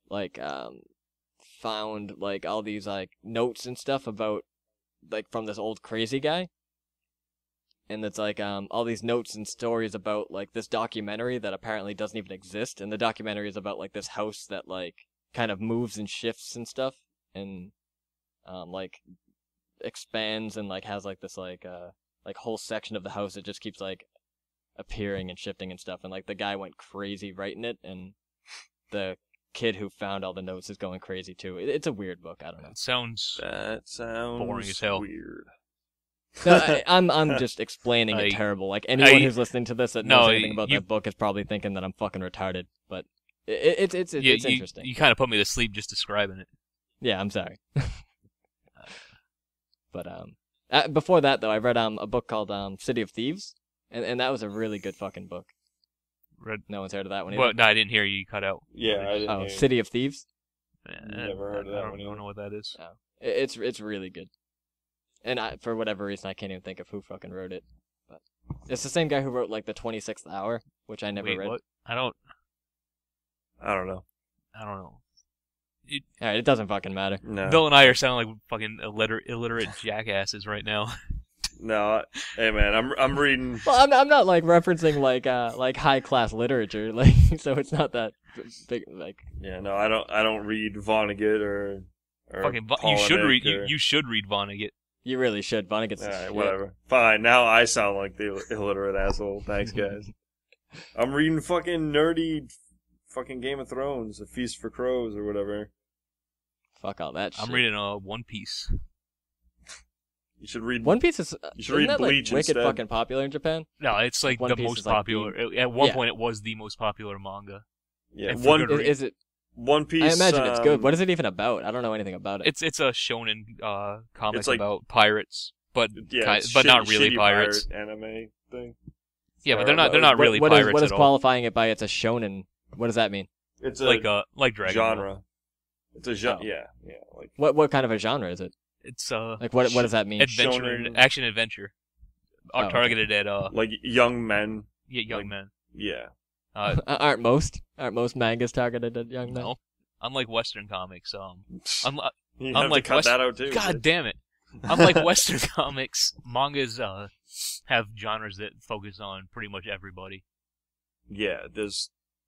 like found like all these like notes and stuff about like from this old crazy guy. And it's like all these notes and stories about like this documentary that apparently doesn't even exist, and the documentary is about like this house that like kind of moves and shifts and stuff, and like expands and like has like this like whole section of the house that just keeps like appearing and shifting and stuff, and like the guy went crazy writing it, and the kid who found all the notes is going crazy too. It's a weird book. I don't know. That sounds boring as hell. Weird. No, I'm just explaining it terrible. Like anyone who's listening to this that knows anything about that book is probably thinking that I'm fucking retarded. But it's interesting. You kind of put me to sleep just describing it. Yeah, I'm sorry. But before that though, I read a book called City of Thieves, and that was a really good fucking book. No one's heard of that one either. Well, no, I didn't hear you. You cut out. Yeah, I didn't hear City of Thieves. Never heard of that one. I don't know what that is. No. It's really good. And for whatever reason, I can't even think of who fucking wrote it. But it's the same guy who wrote like the 26th Hour, which I never read. What? I don't know. All right, it doesn't fucking matter. No. Bill and I are sounding like fucking illiterate jackasses right now. No, hey man, I'm reading. Well, I'm not like referencing like high class literature, like so it's not that big. Like yeah, no, I don't read Vonnegut or fucking. You should read Vonnegut. You really should. Vonnegut's alright, whatever. Fine, now I sound like the illiterate asshole. Thanks, guys. I'm reading fucking nerdy fucking Game of Thrones, A Feast for Crows or whatever. Fuck all that shit. I'm reading One Piece. You should read One Piece is you should read that, Bleach like, wicked instead. fucking popular in Japan? No, it's like the most popular. At one point, it was the most popular manga. Yeah, is it? One Piece. I imagine it's good. What is it even about? I don't know anything about it. It's a shonen comic like, about pirates, but but not really pirates. Anime thing. Yeah, but they're not really pirates what is at all. Qualifying it by it's a shonen? What does that mean? It's like Dragon genre. Ball. It's a genre. Yeah. Like what kind of a genre is it? It's like what does that mean? Action adventure. Targeted at like young men. Yeah, young men. Yeah. Aren't most mangas targeted at young men? No. Unlike Western comics, you have to cut that out too. God damn it! Unlike Western comics, mangas have genres that focus on pretty much everybody. Yeah,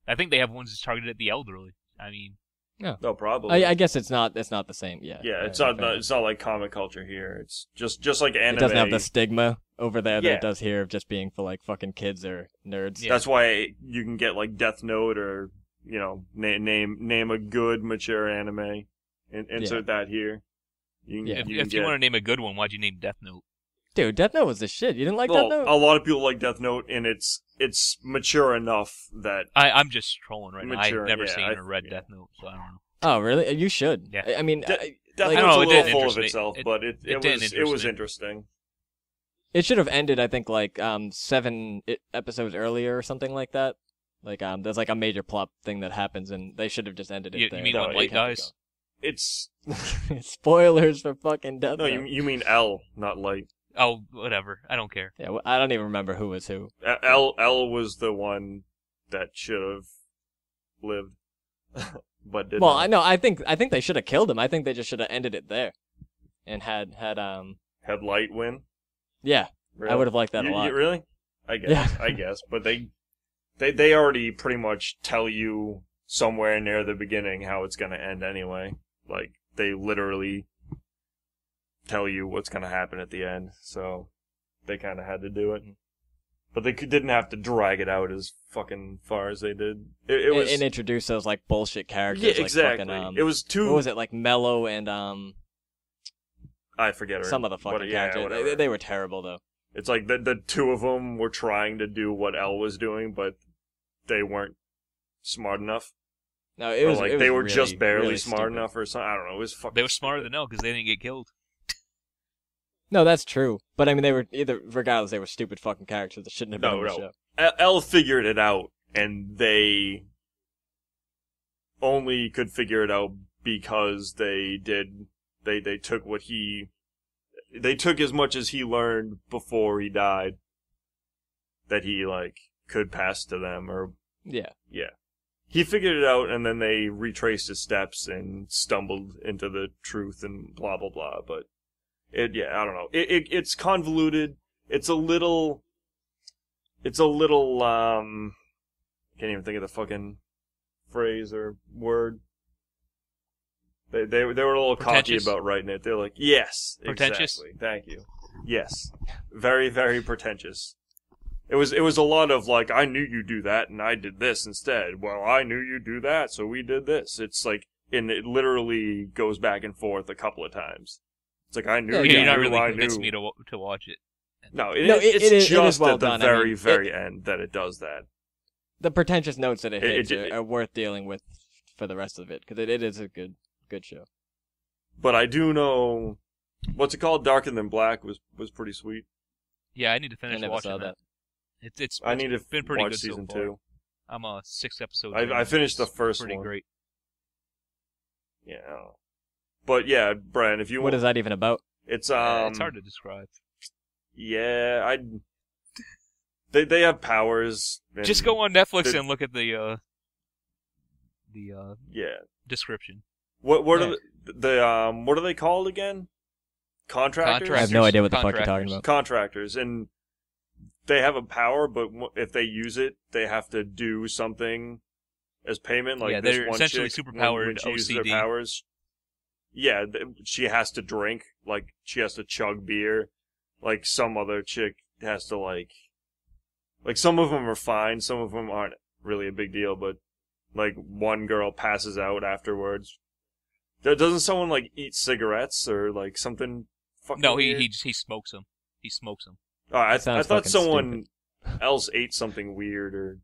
I think they have ones that's targeted at the elderly. I mean, no, probably. I guess it's not the same. Yeah. Yeah, it's not like comic culture here. It's just like anime. It doesn't have the stigma over there that it does here of just being for like fucking kids or nerds. Yeah. That's why you can get like Death Note or name a good mature anime Insert that here. If you want to name a good one, why'd you name Death Note? Dude, Death Note was the shit. You didn't like Death Note? A lot of people like Death Note, and it's mature enough that... I'm just trolling right now. I've never seen or read Death Note, so I don't know. Oh, really? You should. Yeah. I mean... Death Note's a little full of itself, but it was interesting. It should have ended, I think, like 7 episodes earlier or something like that. Like, there's like a major plot thing that happens, and they should have just ended it there. You mean when Light dies? It's... Spoilers for fucking Death Note. No, you mean L, not Light. Oh, whatever. I don't care. Yeah, I don't even remember who was who. L was the one that should have lived, but didn't. Well, I know. I think they should have killed him. I think they just should have ended it there, and had Light win. Yeah, really? I would have liked that a lot. Really? I guess. Yeah. I guess, but they already pretty much tell you somewhere near the beginning how it's gonna end anyway. Like they literally tell you what's going to happen at the end, so they kind of had to do it. But they didn't have to drag it out as fucking far as they did. It was... And introduce those, like, bullshit characters. Yeah, exactly. Like fucking, it was too... What was it, like, Mello and, I forget her. Some of the fucking characters. They were terrible, though. It's like the two of them were trying to do what L was doing, but they weren't smart enough. No, it was... They were really, just barely really smart stupid. enough or something. I don't know. It was fucking... They were smarter than L because they didn't get killed. No, that's true. But I mean, they were regardless, they were stupid fucking characters that shouldn't have been on the show. L figured it out, and they only could figure it out because they took they took as much as he learned before he died that he like could pass to them or yeah. He figured it out, and then they retraced his steps and stumbled into the truth and blah blah blah. But I don't know. It's convoluted. It's a little. Can't even think of the fucking phrase or word. They were a little cocky about writing it. They're like, yes, pretentious. Exactly. Thank you. Yes, very very pretentious. It was a lot of like, I knew you'd do that, and I did this instead. Well, I knew you'd do that, so we did this. It's like, and it literally goes back and forth a couple of times. It's like, I knew. You're not really convinced me to watch it. No, it's just well at the done. very end that it does that. The pretentious notes that it hits are worth dealing with for the rest of it, because it is a good show. But I do know, what's it called? Darker Than Black was pretty sweet. Yeah, I need to finish watching that. It's been pretty watch good season so far. 2. I'm 6 episodes. I finished the first one. Pretty great. Yeah, I don't know. But yeah, Brian, if you what is that even about? It's it's hard to describe. Yeah, they have powers. Just go on Netflix and look at the description. What are they called again? Contractors? I have no idea what the fuck you're talking about. Contractors, and they have a power, but if they use it, they have to do something as payment. Like they're one essentially chick, superpowered when she uses OCD. their powers. Yeah, she has to drink. Like she has to chug beer. Like some other chick has to like some of them are fine, some of them aren't really a big deal. But like one girl passes out afterwards. Doesn't someone like eat cigarettes or like something? No, weird? he smokes them. He smokes them. Oh, I thought someone else ate something weird, or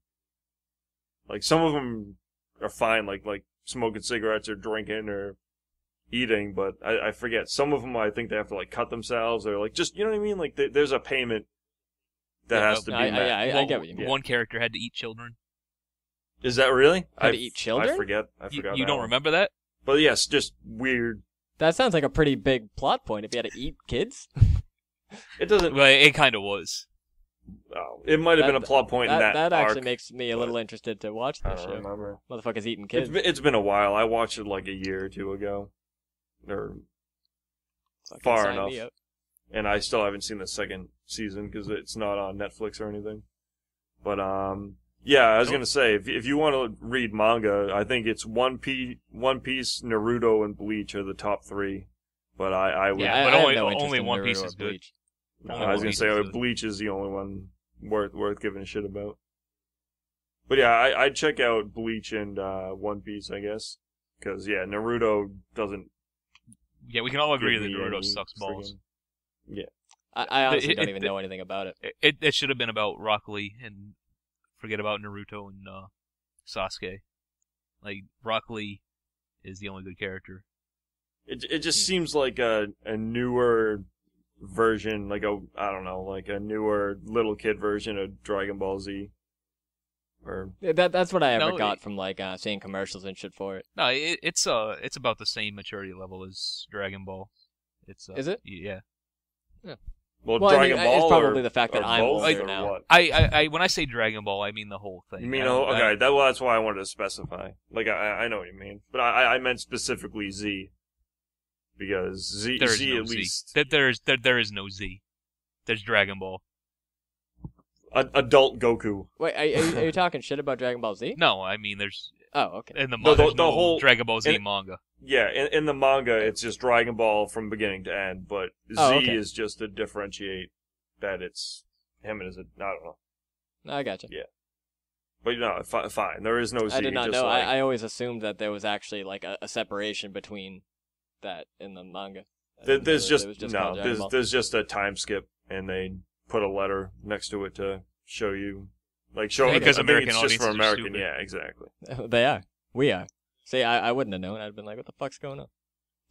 like some of them are fine, like smoking cigarettes or drinking or eating, but I forget. Some of them I think they have to like cut themselves or like just, you know what I mean? Like there's a payment that has to be met. I get what you mean. One character had to eat children. Is that really? Had to eat children? I forget. You don't remember that? But yes, just weird. That sounds like a pretty big plot point if you had to eat kids. It doesn't. Well, it kind of was. Oh, it might have been a plot point in that That arc, actually makes me a little interested to watch this show. I don't remember. Motherfuckers eating kids. It's been a while. I watched it like a year or two ago. Or far enough. And I still haven't seen the second season because it's not on Netflix or anything. But yeah, I was gonna say, if you want to read manga, I think it's One Piece, Naruto, and Bleach are the top 3. But I would. Yeah, but only One Piece is good. I was gonna say Bleach is the only one worth giving a shit about. But yeah, I'd check out Bleach and One Piece, I guess, because yeah, Naruto doesn't Yeah, we can all agree give that me Naruto any sucks balls. friggin- Yeah. I honestly don't even know anything about it. It should have been about Rock Lee and forget about Naruto and Sasuke. Like, Rock Lee is the only good character. It just seems like a newer version, like a newer little kid version of Dragon Ball Z. Or That's what I ever got from like seeing commercials and shit for it. No, it's about the same maturity level as Dragon Ball. Is it? Yeah. Well, Dragon Ball it's probably the fact that I'm both, older or now. what? I when I say Dragon Ball, I mean the whole thing. You mean okay? That's why I wanted to specify. Like I know what you mean, but I meant specifically Z. Because Z there is Z no at least there is no Z. There's Dragon Ball. Adult Goku. Wait, are you talking shit about Dragon Ball Z? No, I mean there's. Oh, okay. In the whole Dragon Ball Z manga. Yeah, in the manga, it's just Dragon Ball from beginning to end, but Z is just to differentiate that it's him as I don't know. I gotcha. Yeah. But no, fine. There is no Z. I did not just know. like... I always assumed that there was actually like a separation between that in the manga. There's just a time skip, and they put a letter next to it to show you, because American it's audiences just for are American. stupid. Yeah, exactly. They are. We are. See, I wouldn't have known. I'd have been like, what the fuck's going on?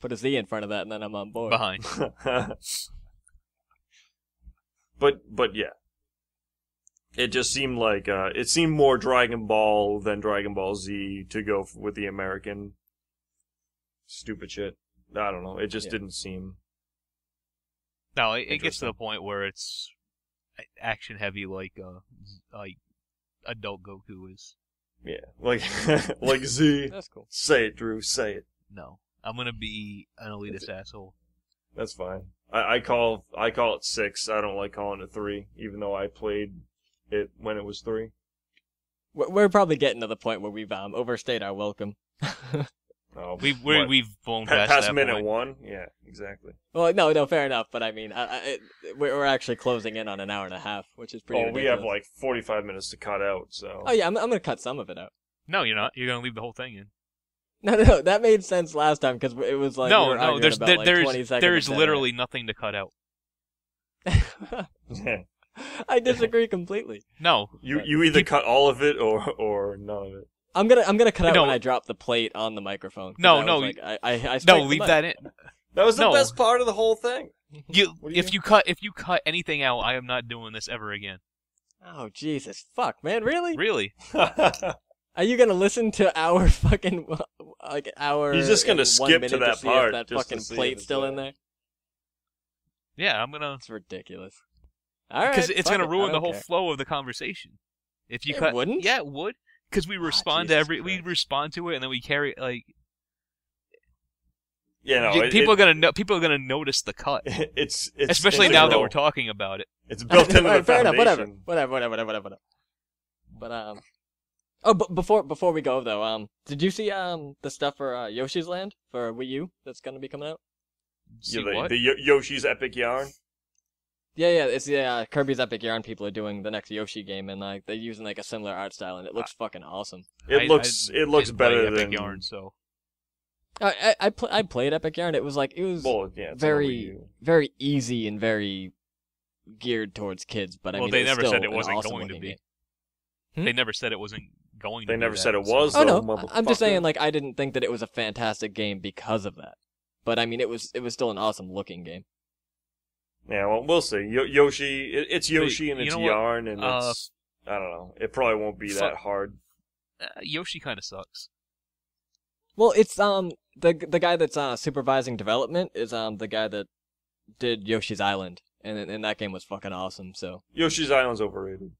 Put a Z in front of that, and then I'm on board. Behind. But yeah. It just seemed like, it seemed more Dragon Ball than Dragon Ball Z to go with the American stupid shit. I don't know. It just didn't seem... No, it gets to the point where it's action heavy like adult Goku is. Yeah, like Z. That's cool. Say it, Drew. Say it. No, I'm gonna be an elitist asshole. That's fine. I call it 6. I don't like calling it 3, even though I played it when it was 3. We're probably getting to the point where we've overstayed our welcome. We've blown past that minute point. 1. Yeah, exactly. Well, no, fair enough. But I mean, we're actually closing in on an hour and a half, which is pretty. We have like 45 minutes to cut out. So. Oh yeah, I'm gonna cut some of it out. No, you're not. You're gonna leave the whole thing in. No, that made sense last time because it was like there's literally nothing to cut out. I disagree completely. No, you either cut all of it or none of it. I'm gonna cut out when I drop the plate on the microphone. No, leave that in. That was the best part of the whole thing. If you cut anything out, I am not doing this ever again. Oh Jesus, fuck, man, really? Really? Are you gonna listen to our fucking hour? He's just gonna skip to that part. That fucking plate's still in there. Yeah, I'm gonna. It's ridiculous. All right, because it's gonna ruin the whole flow of the conversation. If you cut, wouldn't? Yeah, it would. Because we respond we respond to it, and then we carry like. Yeah, no. People are gonna notice the cut. It's especially now that we're talking about it. It's built into the fair foundation. Enough, whatever. But before we go though, did you see the stuff for Yoshi's Land for Wii U that's gonna be coming out? What? The Yoshi's Epic Yarn. Yeah, it's the Kirby's Epic Yarn people are doing the next Yoshi game, and like they're using like a similar art style, and it looks fucking awesome. It looks better than Epic Yarn. So I played Epic Yarn. It was very easy and very geared towards kids. But I mean, they never said it wasn't going to be. They never said it wasn't going to be. They never said it was. Oh no, I'm just saying like I didn't think that it was a fantastic game because of that. But I mean, it was still an awesome looking game. Yeah, well, we'll see. Yoshi, it's Yoshi and it's Yarn, and it's I don't know. It probably won't be that hard. Yoshi kind of sucks. Well, it's the guy that's supervising development is the guy that did Yoshi's Island, and that game was fucking awesome. So Yoshi's Island's overrated.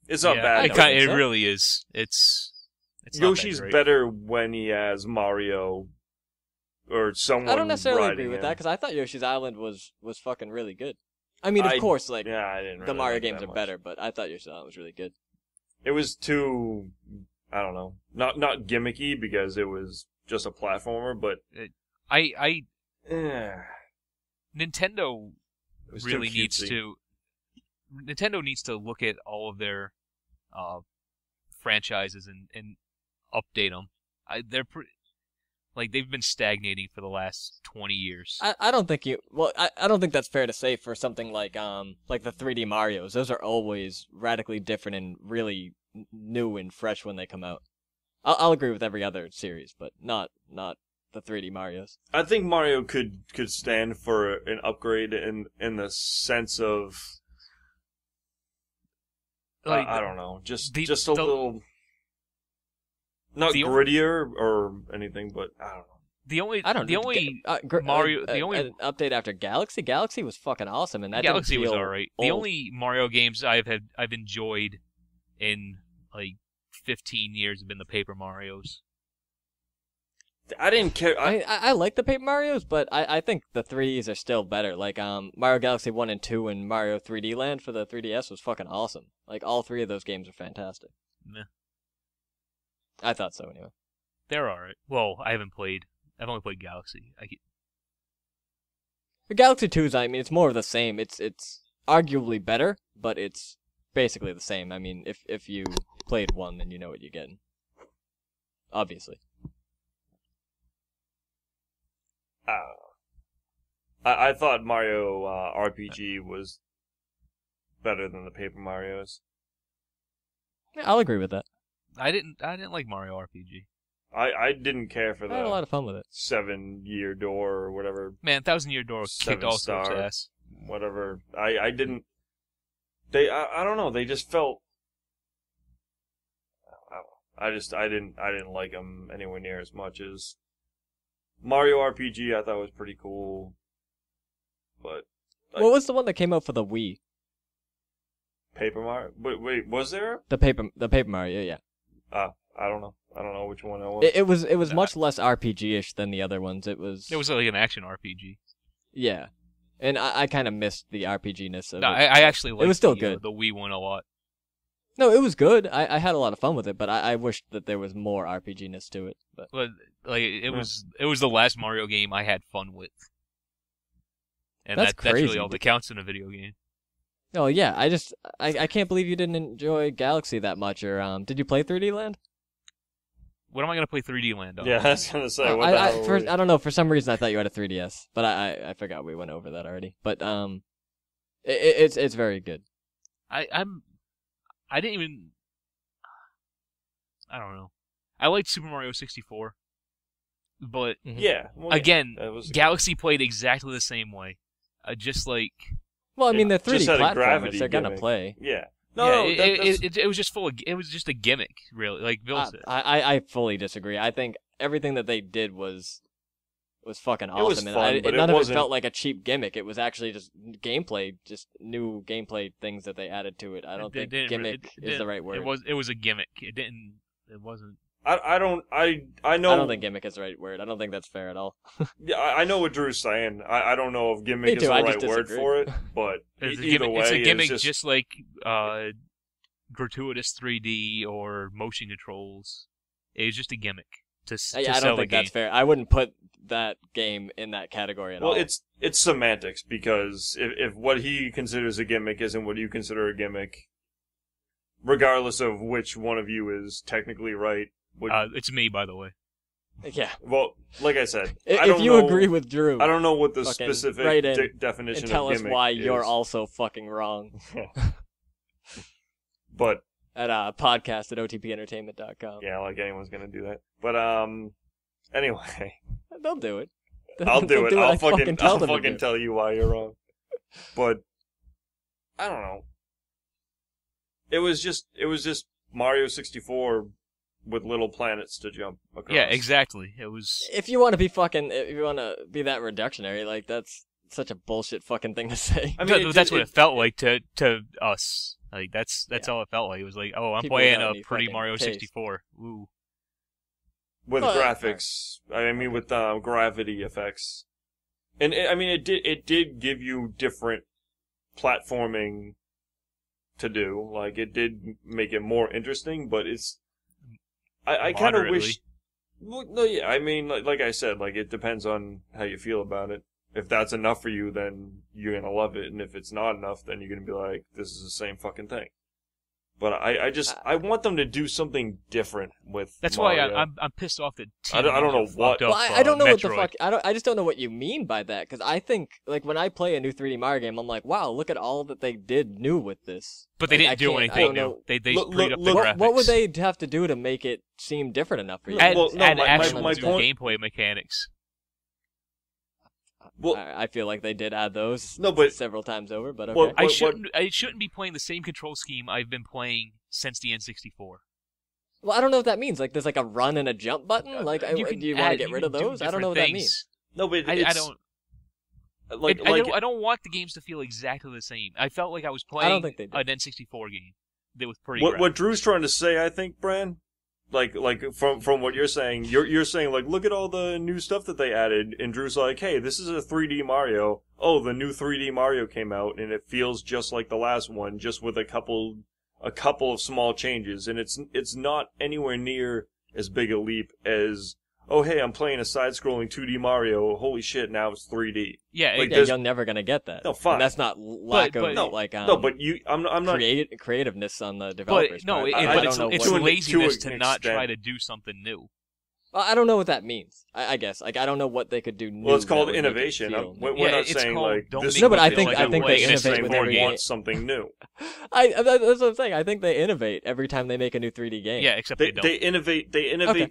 It's not bad. It really is. It's Yoshi's better when he has Mario. Or someone. I don't necessarily agree with that because I thought Yoshi's Island was fucking really good. I mean, of course, like I didn't really the Mario like games are much. better, but I thought Yoshi's Island was really good. It was too, I don't know, not gimmicky because it was just a platformer, but Nintendo really needs to. Nintendo needs to look at all of their franchises and update them. Like, they've been stagnating for the last 20 years. I don't think I don't think that's fair to say for something like the 3D Marios. Those are always radically different and really new and fresh when they come out. I'll agree with every other series, but not the 3D Marios. I think Mario could stand for an upgrade in the sense of, like, I don't know, just a little, not grittier or anything, but I don't know. The only Mario, the only update after Galaxy was fucking awesome, and that Galaxy was old. alright. The only Mario games I've enjoyed in like 15 years have been the Paper Marios. I didn't care. I like the Paper Marios, but I think the 3Ds are still better. Like Mario Galaxy 1 and 2 and Mario 3D Land for the 3DS was fucking awesome. Like all three of those games are fantastic. Meh. I thought so anyway. They're alright. Well, I've only played Galaxy. The Galaxy 2's, I mean, it's more of the same. It's arguably better, but it's basically the same. I mean, if you played one, then you know what you're getting. Obviously. I thought Mario RPG was better than the Paper Marios. Yeah, I'll agree with that. I didn't like Mario RPG. I didn't care for I had a lot of fun with it. 7-year door or whatever. Man, 1,000-Year Door kicked all sorts of ass. Whatever. I didn't. I don't know. They just felt. I didn't like them anywhere near as much as Mario RPG. I thought was pretty cool. But what was the one that came out for the Wii? Paper Mario. Wait, was there? The Paper Mario, yeah. I don't know. I don't know which one it was. It was much less RPG-ish than the other ones. It was like an action RPG. Yeah, and I kind of missed the RPG-ness of it. I actually liked it was still good. The Wii one a lot. No, it was good. I had a lot of fun with it, but I wished that there was more RPG-ness to it. But like it was the last Mario game I had fun with. And that's that's really all that counts in a video game. Oh yeah, I can't believe you didn't enjoy Galaxy that much. Or did you play 3D Land? What am I gonna play 3D Land on? Yeah, I was gonna say. I don't know. For some reason, I thought you had a 3DS, but I forgot we went over that already. But it's very good. I didn't even. I don't know. I liked Super Mario 64, but yeah. Well, again, Galaxy played exactly the same way. Just like. Well, I mean, they're 3D platformers. They're gonna play. Yeah. No, it was just full of. It was just a gimmick, really. Like Bill said. I fully disagree. I think everything that they did was fucking awesome. It was fun, but none of it felt like a cheap gimmick. It was actually just gameplay, just new gameplay things that they added to it. I don't think gimmick is the right word. It was a gimmick. It wasn't. I know. I don't think gimmick is the right word. I don't think that's fair at all. Yeah, I know what Drew's saying. I don't know if gimmick is the right word for it, but either way, it's a gimmick just like gratuitous 3D or motion controls. It's just a gimmick to sell the game. I don't think that's fair. I wouldn't put that game in that category at all. Well, it's semantics, because if what he considers a gimmick isn't what you consider a gimmick, regardless of which one of you is technically right. It's me, by the way. Yeah. Well, like I said, if you agree with Drew, I don't know what the specific definition and tell of us gimmick why is. You're also fucking wrong. But at podcast@otpentertainment.com. Yeah, like anyone's gonna do that. But anyway, they'll do it. I'll do it. I'll fucking tell you why you're wrong. But I don't know. It was just Mario 64 with little planets to jump across. Yeah, exactly. It was. If you want to be that reductionary, like that's such a bullshit fucking thing to say. I mean, that's what it felt like to us. Like that's all it felt like. It was like, oh, I'm playing a pretty Mario 64. Ooh. With graphics, I mean, with gravity effects, and it did give you different platforming to do. Like it did make it more interesting, but it's. I kind of wish. Well, no, yeah. I mean, like I said, like it depends on how you feel about it. If that's enough for you, then you're gonna love it, and if it's not enough, then you're gonna be like, "This is the same fucking thing." But I want them to do something different with That's Mario. why I'm pissed off that I don't know what. Well, I don't know what the fuck. I just don't know what you mean by that. Because I think like when I play a new 3D Mario game, I'm like, wow, look at all that they did new with this. But they didn't do anything new. They freed up the graphics. What would they have to do to make it seem different enough for you? Add actual gameplay mechanics. Well, I feel like they did add those several times over, but okay. I shouldn't be playing the same control scheme I've been playing since the N64. Well, I don't know what that means. Like, there's like a run and a jump button. Like, do you want to get rid of those? I don't know what that means. No, but I don't. I don't want the games to feel exactly the same. I felt like I was playing an N64 game that was pretty. What Drew's trying to say, I think, Bran. Like from what you're saying, you're saying like, look at all the new stuff that they added, and Drew's like, hey, this is a 3D Mario. Oh, the new 3D Mario came out, and it feels just like the last one, just with a couple of small changes, and it's not anywhere near as big a leap as, oh hey, I'm playing a side-scrolling 2D Mario. Holy shit, now it's 3D. Yeah, like, you're never gonna get that. No, fine. And that's not lack of I'm not creativeness on the developers. But it's laziness to not try to do something new. Well, I don't know what that means. I guess I don't know what they could do new. Well, it's called innovation. We're not saying like this. No, but I think they innovate with every want something new. That's what I'm saying. I think they innovate every time they make a new 3D game. Yeah, except they don't. They innovate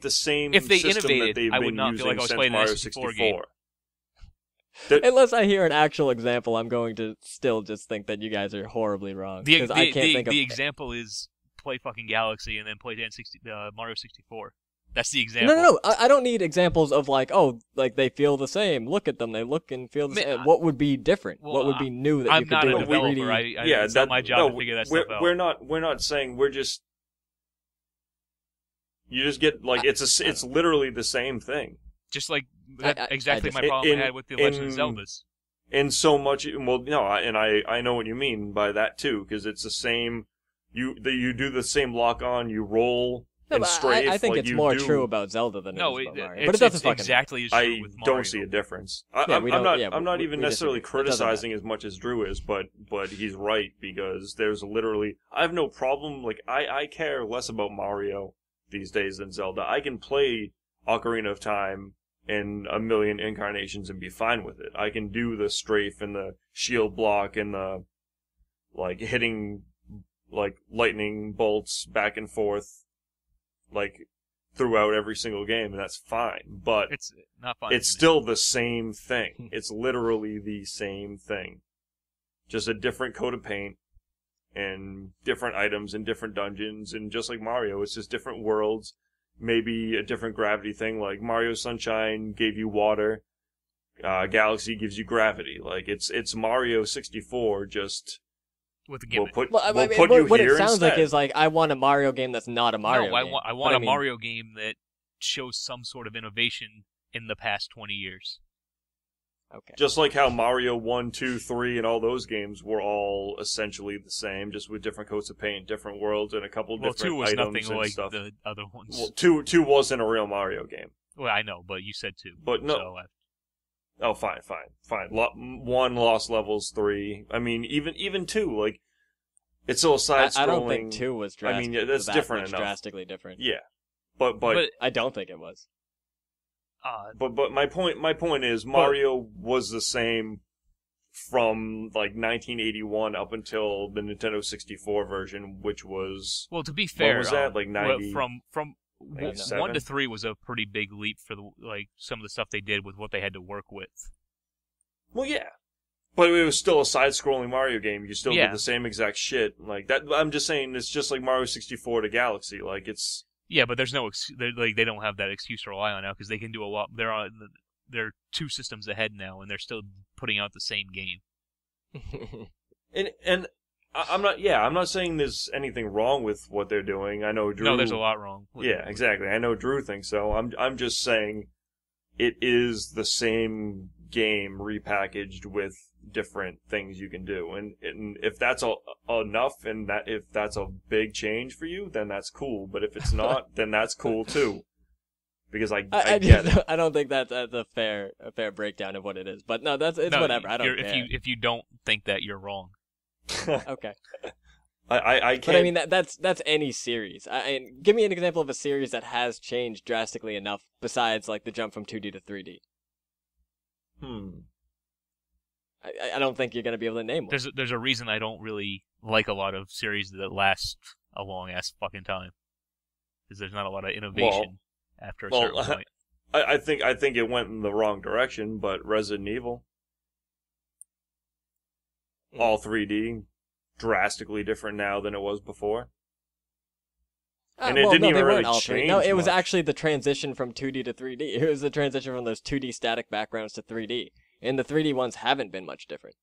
the same system that they've been using since Mario 64. Unless I hear an actual example, I'm going to still just think that you guys are horribly wrong. Because I can't think of the example is play fucking Galaxy and then play Mario 64. That's the example. No. I don't need examples of like, oh, like they feel the same. Look at them. They look and feel the same. What would be different? What would be new that you could do? I'm not a developer. It's not my job to figure that stuff out. We're not saying we're just. You just get like it's literally the same thing. Just like exactly my problem I had with the Legend of Zeldas. In so much, well, no, I know what you mean by that too, because it's the same. You do the same lock on. You roll. No, and strafe, I think it's more true about Zelda than it is about Mario. But it doesn't fucking exactly as true with Mario. I don't see a difference. I'm not even necessarily criticizing as much as Drew is, but he's right, because there's literally I have no problem. Like I care less about Mario these days than Zelda. I can play Ocarina of Time in a million incarnations and be fine with it. I can do the strafe and the shield block and the like hitting like lightning bolts back and forth like throughout every single game, and that's fine. But it's not fun. It's still the same thing. It's literally the same thing. Just a different coat of paint and different items and different dungeons, and just like Mario, it's just different worlds. Maybe a different gravity thing, like Mario Sunshine gave you water, Galaxy gives you gravity. Like it's Mario 64, just with the gimmick. What it sounds like is like I want a Mario game that's not a Mario game. I want a Mario game that shows some sort of innovation in the past 20 years. Okay. Just like how Mario 1, 2, 3, and all those games were all essentially the same, just with different coats of paint, different worlds, and a couple different items 2 was nothing and like stuff. the other ones. Well, 2 wasn't a real Mario game. Well, I know, but you said 2. But no. So Oh, fine. 1 Lost Levels, 3. I mean, even 2, like, it's still a side-scrolling. I don't think 2 was drastically. I mean, that's different enough. Drastically different. Yeah, but I don't think it was. But my point is Mario was the same from like 1981 up until the Nintendo 64 version, which was to be fair, what was that like 90 from 1 to 3 was a pretty big leap for some of the stuff they did with what they had to work with. Well, yeah. But it was still a side-scrolling Mario game. You still did the same exact shit. Like that. I'm just saying, it's just like Mario 64 to Galaxy. Like it's. Yeah, but there's no they don't have that excuse to rely on now because they can do a lot. They're 2 systems ahead now, and they're still putting out the same game. and I'm not saying there's anything wrong with what they're doing. I know Drew. No, there's a lot wrong. Yeah, exactly. I know Drew thinks so. I'm just saying, it is the same game repackaged with different things you can do, and if that's enough, and that if that's a big change for you, then that's cool. But if it's not, then that's cool too. Because I get it. I don't think that's a fair breakdown of what it is. But no, it's whatever. I don't care. If you don't think that, you're wrong. Okay. I can't. But I mean that's any series. Give me an example of a series that has changed drastically enough besides like the jump from 2D to 3D. I don't think you're gonna be able to name one. There's a reason I don't really like a lot of series that last a long ass fucking time. Because there's not a lot of innovation after a certain point. I think it went in the wrong direction, but Resident Evil, all 3D, drastically different now than it was before. And it didn't even really change. No, it was actually the transition from 2D to 3D. It was the transition from those 2D static backgrounds to 3D. And the 3D ones haven't been much different.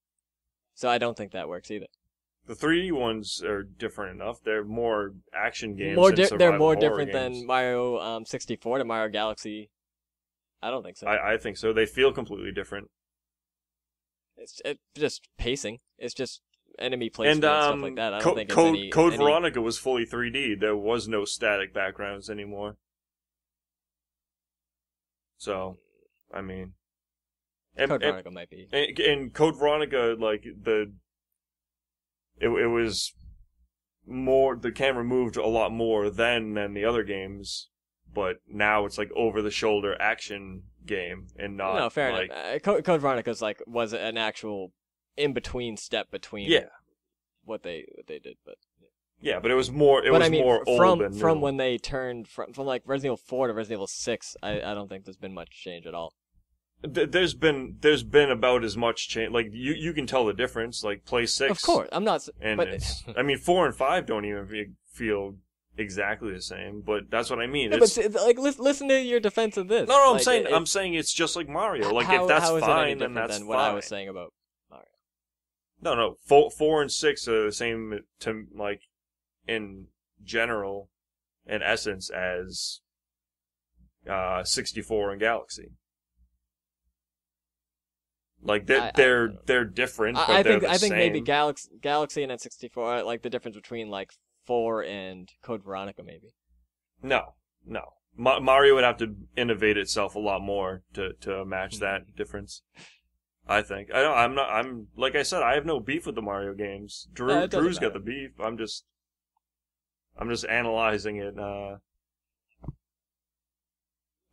So I don't think that works either. The 3D ones are different enough. They're more action games. They're more different than Mario 64 to Mario Galaxy. I don't think so. I think so. They feel completely different. It's just pacing. It's just enemy placement and stuff like that. I don't think it's Code Veronica was fully 3D. There was no static backgrounds anymore. So, I mean... Code Veronica might be. And Code Veronica, like, it was more... The camera moved a lot more then than the other games, but now it's like over-the-shoulder action game and not... No, fair enough. Code Veronica's like, was an actual in-between step between what they did, but... Yeah, but it was more. More old than from when they turned from like Resident Evil 4 to Resident Evil 6. I don't think there's been much change at all. There's been about as much change. Like you can tell the difference. Like play 6. Of course, I'm not. And I mean 4 and 5 don't even feel exactly the same. But that's what I mean. Yeah, but like listen to your defense of this. No, like, I'm saying it's just like Mario. Like if that's fine, then that's fine. What I was saying about Mario. No. 4 and 6 are the same to like. In general, in essence, as 64 and Galaxy. Like they're different. But I think same. maybe Galaxy and N64 are like the difference between like 4 and Code Veronica maybe. No. Mario would have to innovate itself a lot more to match that difference. I think. I'm like I said, I have no beef with the Mario games. Drew's got the beef. I'm just analyzing it.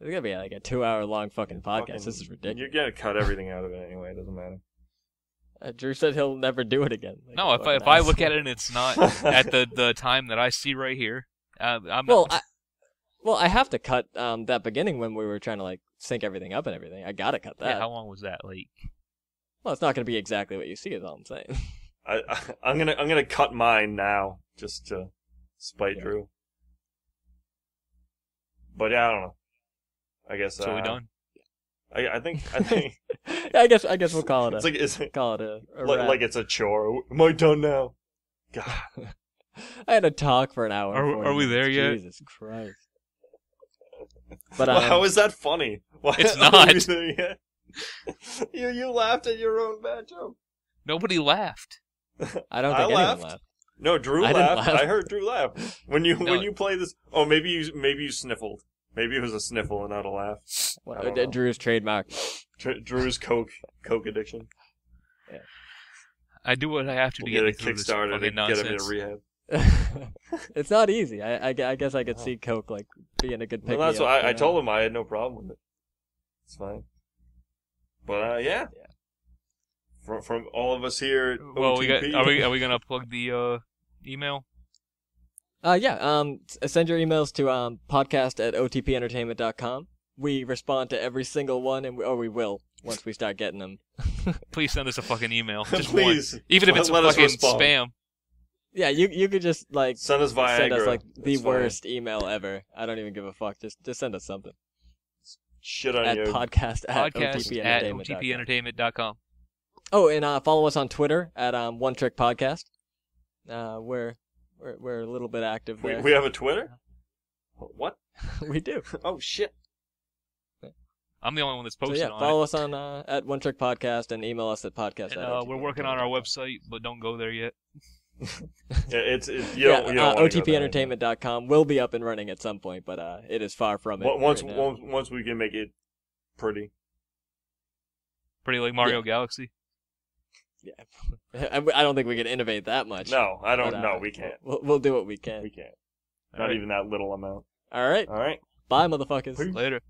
It's gonna be like a 2-hour-long fucking podcast. This is ridiculous. You're gonna cut everything out of it anyway. It doesn't matter. Drew said he'll never do it again. Like, no, if I look at it and it's not at the time that I see right here, I have to cut that beginning when we were trying to like sync everything up and everything. I gotta cut that. Yeah, how long was that? Like, well, it's not gonna be exactly what you see. Is all I'm saying. I'm gonna cut mine now just to spite Drew. But yeah, I don't know. I guess. So we done? I think. Yeah, I guess we'll call it. Call it a like it's a chore. Am I done now? God. I had to talk for an hour. Are we there yet? Jesus Christ. But how is that funny? Why it's not. We there yet? You laughed at your own bad joke. Nobody laughed. I don't think anyone laughed. No, Drew laughed. I heard Drew laugh when you play this. Oh, maybe you sniffled. Maybe it was a sniffle and not a laugh. Drew's trademark. Drew's coke addiction. Yeah. I do what I have to get a Kickstarter to get him into rehab. It's not easy. I guess I could see coke like being a good pick. Well, that's why I told him I had no problem with it. It's fine. But yeah. From all of us here at OTP. Are we gonna plug the email? Send your emails to podcast@otpentertainment.com. We respond to every single one, we will once we start getting them. Please send us a fucking email. Just please, one. Even if it's fucking spam. Yeah, you could just like send us Viagra. Send us like the worst email ever. I don't even give a fuck. Just send us something. Shit on at you. podcast@otpentertainment.com. Oh, and follow us on Twitter at One Trick Podcast. We're a little bit active there. We have a Twitter? What? We do. Oh shit! I'm the only one that's posted on follow us on at One Trick Podcast and email us at podcast. And, we're working on our website, but don't go there yet. OTPentertainment.com will be up and running at some point, but it is far from it. Once we can make it pretty like Mario Galaxy. I don't think we can innovate that much. No, I don't. No, we can't. We'll do what we can. We can't. Not even that little amount. All right. All right. Bye, motherfuckers. Peace. Later.